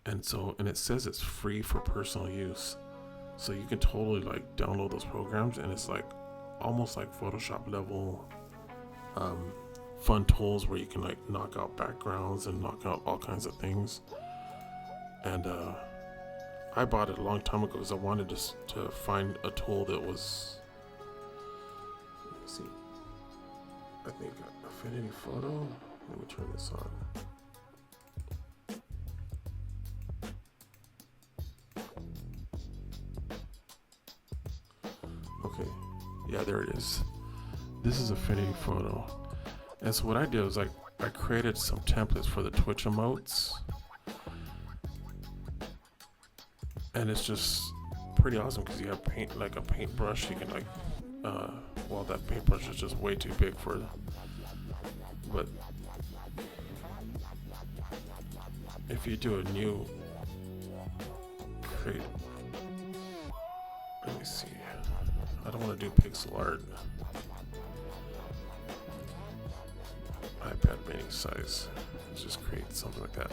and it says it's free for personal use. So you can totally like download those programs, and it's like almost like Photoshop level fun tools where you can like knock out backgrounds and knock out all kinds of things. And I bought it a long time ago because I wanted to find a tool that was, let me see, I think Affinity Photo. Let me turn this on. Okay, yeah, there it is. This is Affinity Photo. And so what I did was I created some templates for the Twitch emotes. And it's just pretty awesome because you have like a paintbrush. You can like, well, that paintbrush is just way too big for, but if you do a new create, let me see, I don't want to do pixel art. iPad mini size. Let's just create something like that.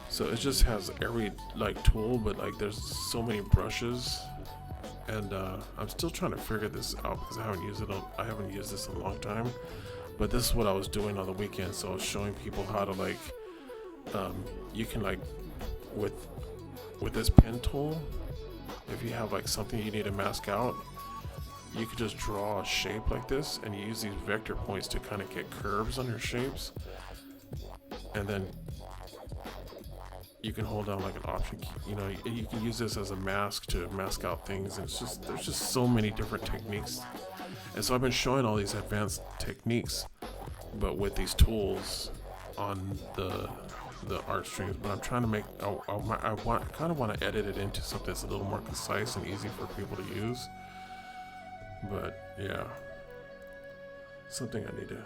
So it just has every like tool, but like there's so many brushes, and I'm still trying to figure this out because I haven't used this in a long time. But this is what I was doing on the weekend, so I was showing people how to like, you can like with this pen tool, if you have like something you need to mask out, you could just draw a shape like this, and you use these vector points to kind of get curves on your shapes, and then you can hold down like an option key. You know, you can use this as a mask to mask out things, and there's just so many different techniques. And so I've been showing all these advanced techniques, but with these tools on the art streams. But I'm trying to make, I kind of want to edit it into something that's a little more concise and easy for people to use. But yeah, something I need to.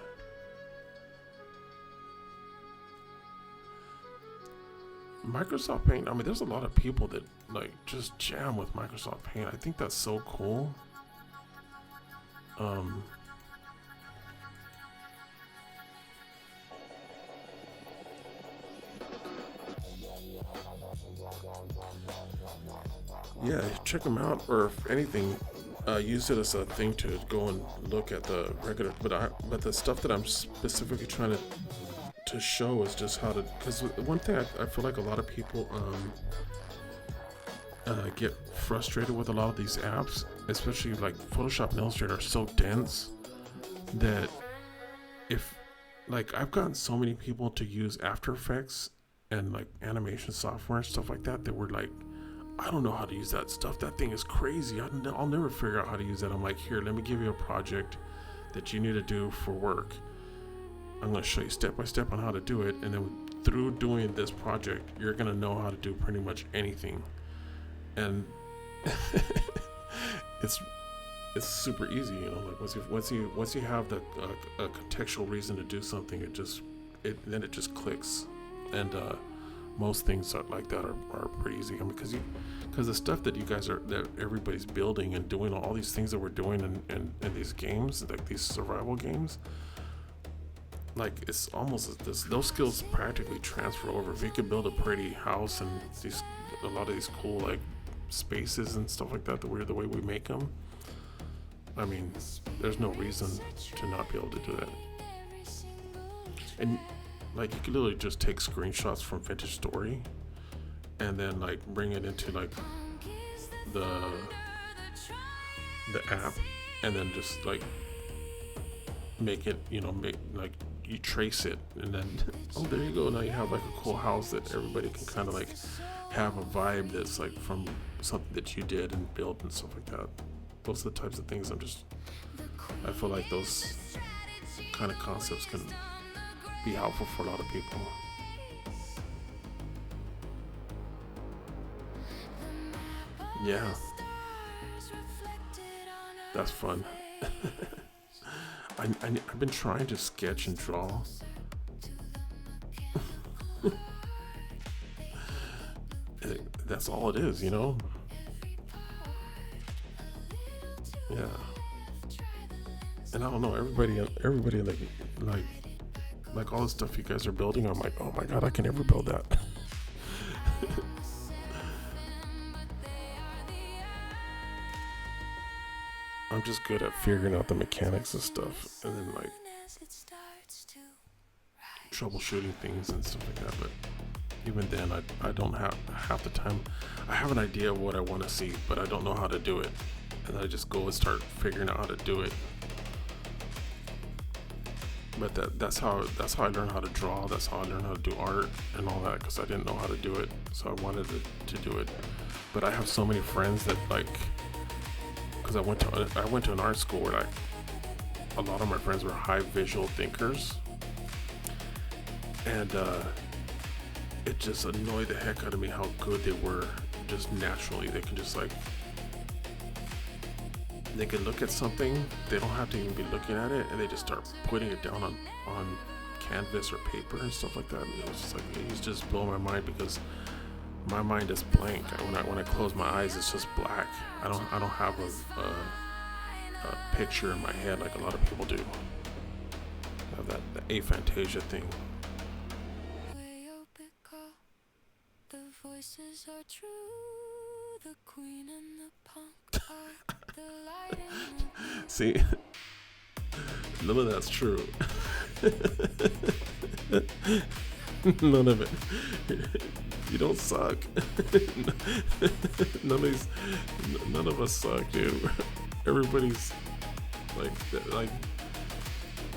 Microsoft Paint, I mean, there's a lot of people that like just jam with Microsoft Paint. I think that's so cool. Yeah, check them out, or if anything, use it as a thing to go and look at the regular. But the stuff that I'm specifically trying to show is just how to. Because one thing I feel like a lot of people get frustrated with a lot of these apps, especially like Photoshop and Illustrator, are so dense that if like I've gotten so many people to use After Effects and like animation software and stuff like that were like, I don't know how to use that stuff. That thing is crazy. I'll never figure out how to use that. I'm like, here, let me give you a project that you need to do for work. I'm going to show you step by step on how to do it. And then through doing this project, you're going to know how to do pretty much anything. And it's super easy, you know, like once you have the a contextual reason to do something, then it just clicks. And most things are like that are pretty easy. I mean, because the stuff that that everybody's building and doing, all these things that we're doing in these games, like these survival games, like it's almost those skills practically transfer over. If you could build a pretty house and a lot of these cool like spaces and stuff like that, the way we make them, I mean, there's no reason to not be able to do that. And like, you could literally just take screenshots from Vintage Story and then like bring it into like the app, and then just like make it, you know, like you trace it, and then oh, there you go. Now you have like a cool house that everybody can kind of like have a vibe that's like from something that you did and built and stuff like that. Those are the types of things I feel like those kind of concepts can be helpful for a lot of people. Yeah, that's fun. I've been trying to sketch and draw. That's all it is, you know? Yeah. And I don't know, everybody like all the stuff you guys are building, I'm like, oh my god, I can never build that. I'm just good at figuring out the mechanics of stuff and then like troubleshooting things and stuff like that. But even then, I don't have half the time. I have an idea of what I want to see, but I don't know how to do it, and I just go and start figuring out how to do it. But that's how I learned how to draw. That's how I learned how to do art and all that, because I didn't know how to do it, so I wanted to do it. But I have so many friends that like, because I went to an art school where a lot of my friends were high visual thinkers, and it just annoyed the heck out of me how good they were just naturally. They can just like, they can look at something, they don't have to even be looking at it, and they just start putting it down on canvas or paper and stuff like that. And it was just like, it was just blowing my mind, because my mind is blank. When I close my eyes, it's just black. I don't have a picture in my head like a lot of people do. I have the aphantasia thing. WayobiKal, the voices are true, the queen and the punk are the light and the See, none of that's true. None of it. You don't suck. None of us suck, dude. Everybody's like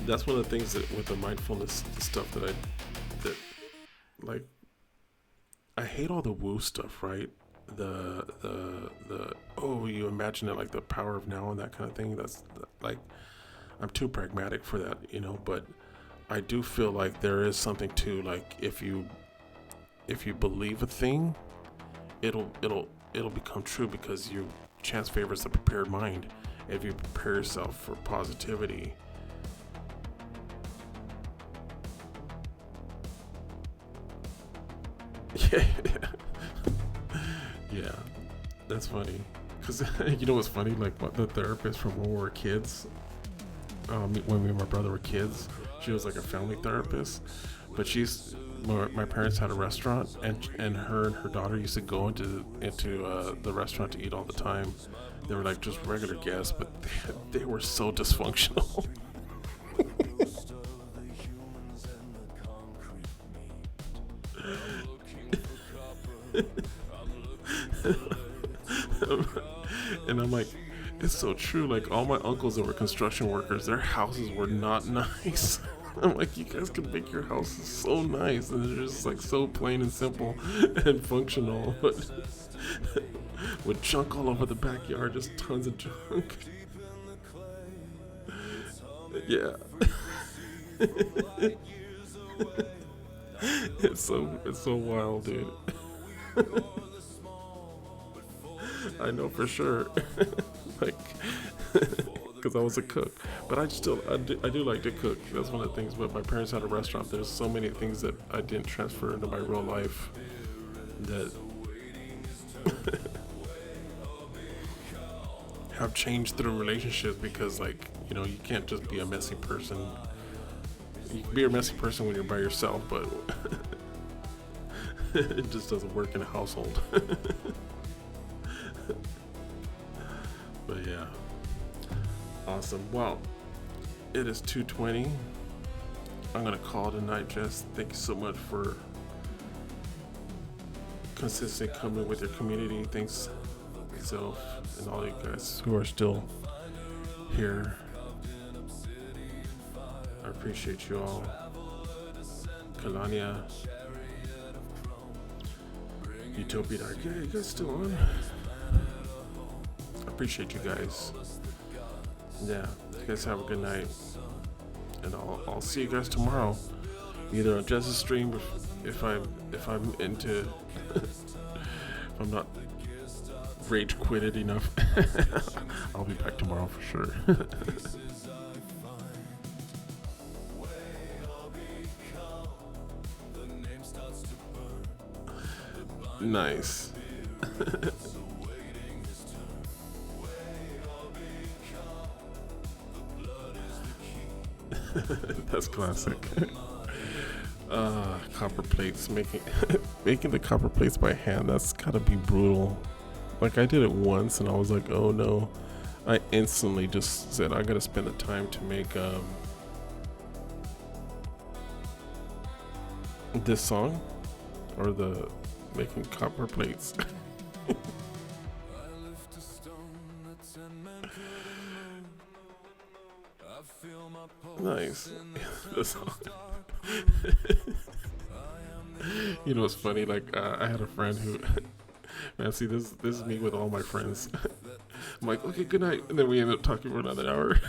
that's one of the things that with the mindfulness stuff that I hate all the woo stuff, right? The oh, you imagine it like the power of now and that kind of thing. That's like, I'm too pragmatic for that, you know. But I do feel like there is something to, like, if you believe a thing, it'll become true, because chance favors the prepared mind. If you prepare yourself for positivity, Yeah. Yeah. That's funny. Because you know what's funny? Like the therapist from when we were kids, when me and my brother were kids, she was like a family therapist. But my parents had a restaurant, and her daughter used to go into the restaurant to eat all the time. They were like just regular guests, but they were so dysfunctional. And I'm like, it's so true. Like all my uncles that were construction workers, their houses were not nice. I'm like, you guys can make your houses so nice, and they're just like so plain and simple and functional, but with junk all over the backyard, just tons of junk. Yeah. It's so wild, dude. I know for sure. Like, because I was a cook, but I do like to cook. That's one of the things. But my parents had a restaurant. There's so many things that I didn't transfer into my real life that have changed through relationships, because, like, you know, you can't just be a messy person. You can be a messy person when you're by yourself, but it just doesn't work in a household. But yeah, awesome. Well, it is 2:20. I'm gonna call it a night, Jess. Thank you so much for consistently coming with your community. Thanks, myself, and all you guys who are still here. I appreciate you all. Kalania, Utopia Dark. Yeah, you guys still on? I appreciate you guys. Yeah, you guys have a good night, and I'll see you guys tomorrow, either on Jess's stream if I'm into if I'm not rage quitted enough. I'll be back tomorrow for sure. Nice. That's classic. Copper plates, making the copper plates by hand, that's gotta be brutal. Like, I did it once and I was like, oh no. I instantly just said I gotta spend the time to make this song, or the making copper plates. Nice. You know, it's funny, like, I had a friend who man, see, this is me with all my friends. I'm like, okay, good night, and then we end up talking for another hour.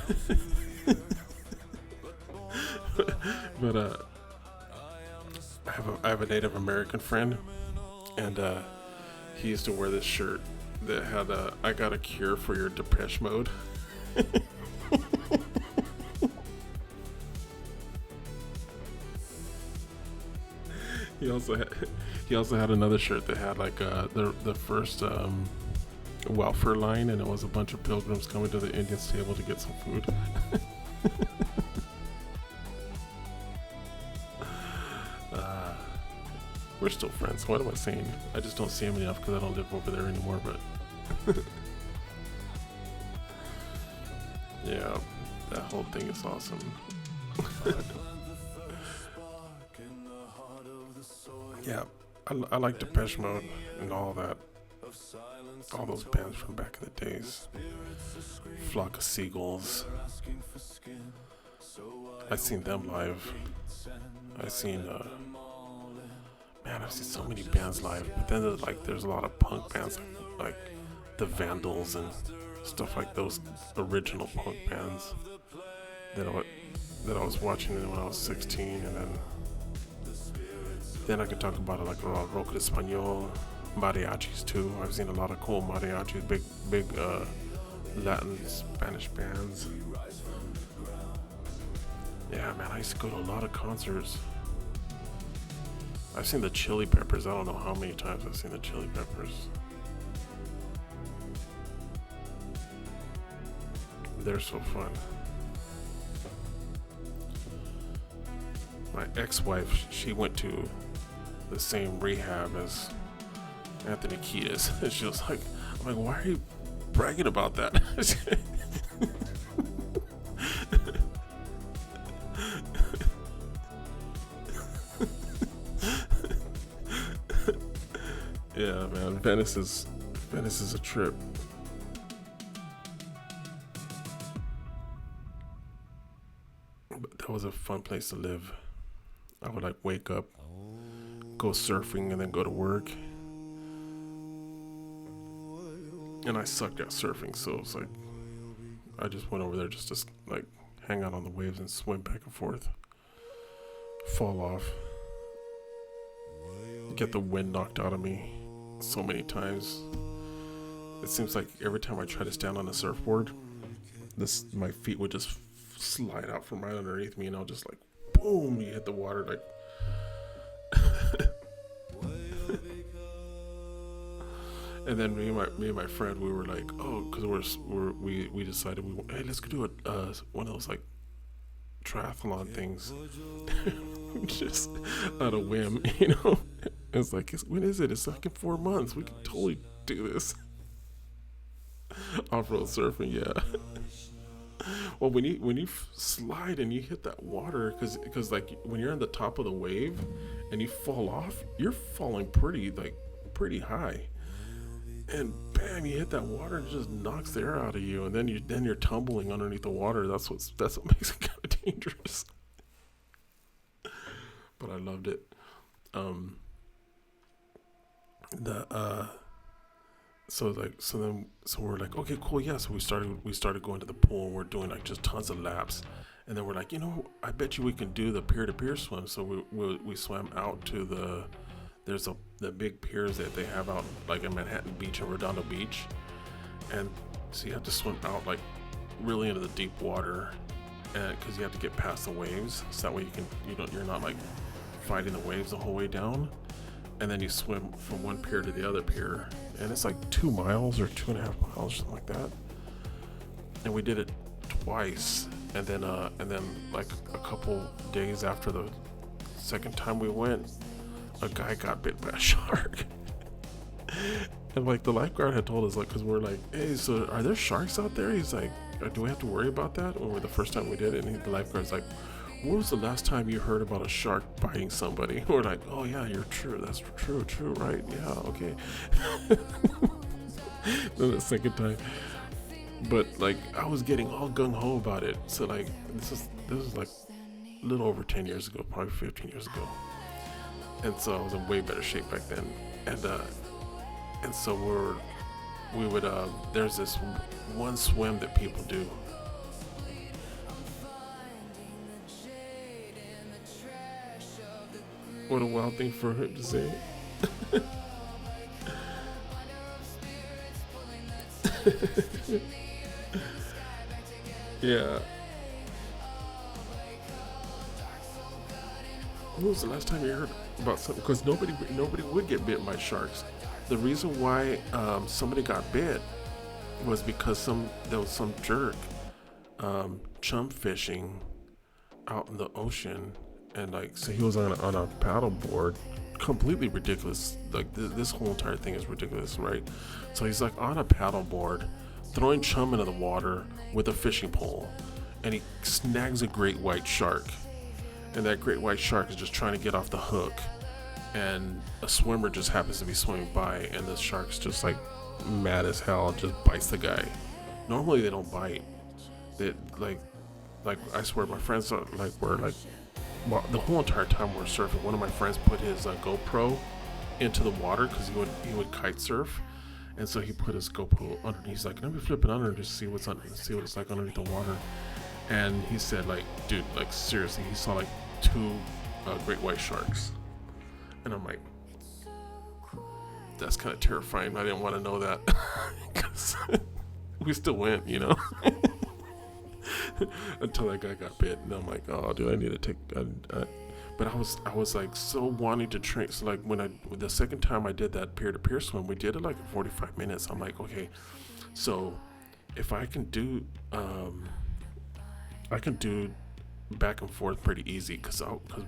But I have a Native American friend, and he used to wear this shirt that had I got a cure for your Depeche Mode. He also had another shirt that had like the first welfare line, and it was a bunch of pilgrims coming to the Indians' table to get some food. We're still friends. What am I saying? I just don't see him enough because I don't live over there anymore. But yeah, that whole thing is awesome. Yeah, I like Depeche Mode and all that. All those bands from back in the days. Flock of Seagulls. I've seen them live. I've seen I've seen so many bands live, but then there's a lot of punk bands like the Vandals and stuff like those original punk bands that I was watching when I was 16, and then I could talk about it like rock español, mariachis too. I've seen a lot of cool mariachis, big Latin Spanish bands. Yeah, man, I used to go to a lot of concerts. I've seen the chili peppers. I don't know how many times I've seen the chili peppers. They're so fun. My ex-wife, she went to the same rehab as Anthony Kiedis. And she was like, I'm like, why are you bragging about that? Yeah, man, Venice is a trip. But that was a fun place to live. I would like wake up, go surfing, and then go to work. And I sucked at surfing, so it's like I just went over there just to like hang out on the waves and swim back and forth, fall off, get the wind knocked out of me so many times. It seems like every time I try to stand on a surfboard, my feet would just slide out from right underneath me, and I'll just like boom, you hit the water like. And then me and my friend, we were like, oh, because we decided hey, let's go do one of those like triathlon things, just out of whim, you know. It's like, when is it? It's like in 4 months. We can totally do this. Off-road surfing, yeah. Well, when you slide and you hit that water, because like when you're on the top of the wave and you fall off, you're falling pretty high. And bam, you hit that water and it just knocks the air out of you, and then you're tumbling underneath the water. That's what makes it kind of dangerous. But I loved it. So we're like, okay, cool, yeah. So we started going to the pool, and we're doing like just tons of laps, and then we're like, I bet you we can do the peer-to-peer swim. So we swam out to the big piers that they have out like in Manhattan Beach and Redondo Beach, and so you have to swim out like really into the deep water, and because you have to get past the waves, so that way you're not like fighting the waves the whole way down, and then you swim from one pier to the other pier, and it's like 2 miles or 2.5 miles, something like that. And we did it twice, and then like a couple days after the second time we went, a guy got bit by a shark. And like the lifeguard had told us, like, because we're like, hey, so are there sharks out there? He's like, do we have to worry about that? Or the first time we did it, and the lifeguard's like, when was the last time you heard about a shark biting somebody? We're like, oh yeah, you're true. That's true, right? Yeah, okay. Then the second time, but like I was getting all gung ho about it. So like this is like a little over 10 years ago, probably 15 years ago. And so I was in way better shape back then. And so there's this one swim that people do. What a wild thing for him to say. Yeah. When was the last time you heard about something? Because nobody would get bit by sharks. The reason why somebody got bit was because there was some jerk chum fishing out in the ocean, and like, so he was on a paddle board, completely ridiculous. Like this whole entire thing is ridiculous, right? So he's like on a paddle board, throwing chum into the water with a fishing pole, and he snags a great white shark. And that great white shark is just trying to get off the hook, and a swimmer just happens to be swimming by, and the shark's just like mad as hell, just bites the guy. Normally they don't bite. They like I swear, my friends are like, were like, well, the whole entire time we were surfing, one of my friends put his GoPro into the water because he would kite surf, and so he put his GoPro underneath. He's like, let me flip it under and just see what it's like underneath the water. And he said, like, dude, like seriously, he saw like 2 great white sharks. And I'm like, that's kind of terrifying. I didn't want to know that, because we still went, you know. Until that guy got bit, and I'm like, oh, dude, I need to take. But I was like so wanting to train. So like the second time I did that peer-to-peer swim, we did it like 45 minutes. I'm like, okay, so if I can do back and forth pretty easy, because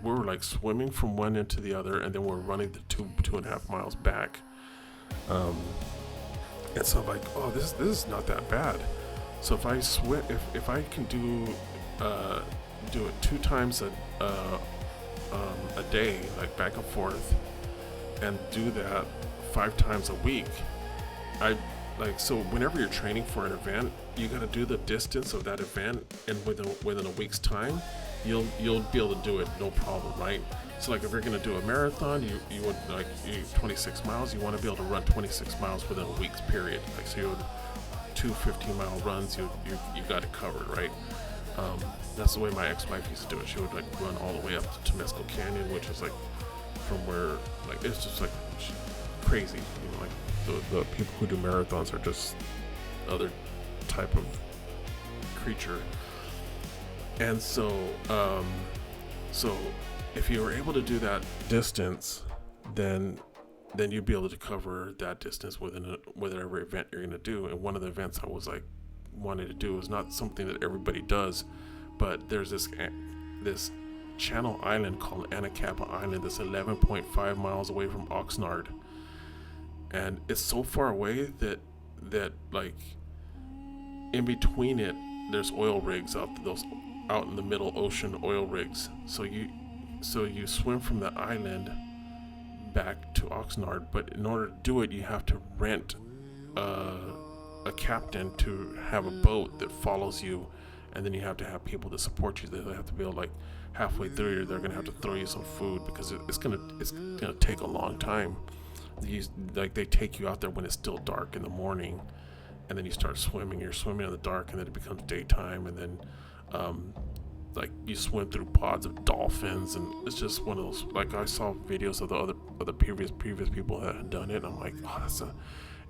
we were like swimming from one end to the other, and then we're running the 2.5 miles back. And so I'm like, oh, this is not that bad. So if I if I can do it 2 times a day, like back and forth, and do that 5 times a week, so whenever you're training for an event, you got to do the distance of that event, and within a week's time, you'll be able to do it no problem, right? So like if you're gonna do a marathon, you would like 26 miles, you want to be able to run 26 miles within a week's period. Like so you would 2 15-mile runs, you got it covered, right? That's the way my ex-wife used to do it. She would like run all the way up to Temescal Canyon, which is like from where, like, it's just like crazy, you know, like the people who do marathons are just other type of creature. And so if you were able to do that distance, then you'd be able to cover that distance within whatever event you're going to do. And one of the events I was like wanted to do is not something that everybody does, but there's this Channel Island called Anacapa Island that's 11.5 miles away from Oxnard, and it's so far away that like in between it there's oil rigs out in the middle ocean, oil rigs. So you swim from the island back to Oxnard, but in order to do it you have to rent a captain to have a boat that follows you, and then you have to have people to support you. They have to be able, like, halfway through they're gonna have to throw you some food, because it's gonna take a long time. They take you out there when it's still dark in the morning, and then you start swimming. You're swimming in the dark, and then it becomes daytime, and then like you swim through pods of dolphins, and it's just one of those, like, I saw videos of the previous people that had done it, and I'm like, oh,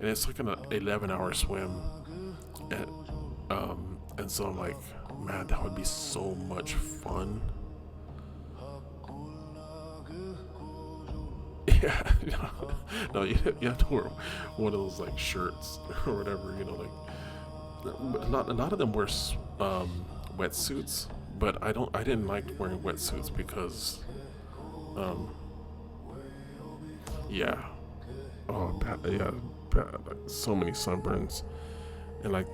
and it's like an 11-hour swim, and so I'm like, man, that would be so much fun. Yeah, no, you have to wear one of those like shirts or whatever, you know, like. But a lot of them wear wetsuits, but I didn't like wearing wetsuits because, yeah, like, so many sunburns, and like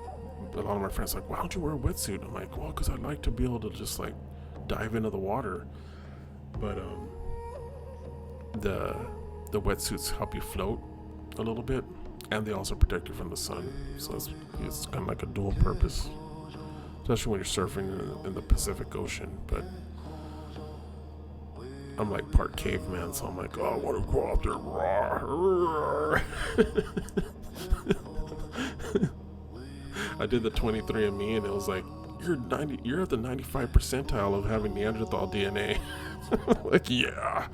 a lot of my friends are like, why don't you wear a wetsuit? I'm like, well, because I like to be able to just like dive into the water, but the wetsuits help you float a little bit, and they also protect you from the sun, so it's kind of like a dual purpose, especially when you're surfing in the Pacific Ocean. But I'm like part caveman, so I'm like, oh, I want to go out there. I did the 23andMe, and it was like, you're at the 95th percentile of having Neanderthal DNA. Like, yeah.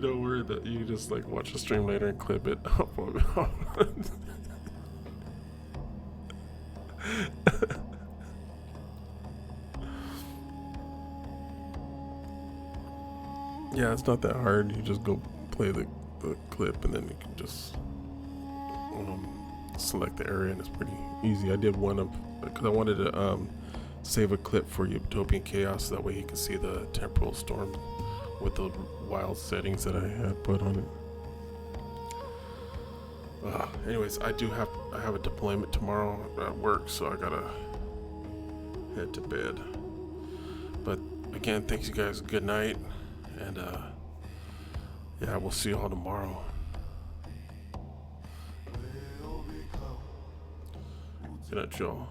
Don't worry, that you just like watch the stream later and clip it. Yeah, it's not that hard. You just go play the clip, and then you can just select the area, and it's pretty easy. I did one because I wanted to save a clip for Utopian Chaos, so that way you can see the temporal storm with the wild settings that I had put on it. Anyways, I have a deployment tomorrow at work, so I gotta head to bed. But again, thanks you guys. Good night, and yeah, we'll see you all tomorrow. Good night, y'all.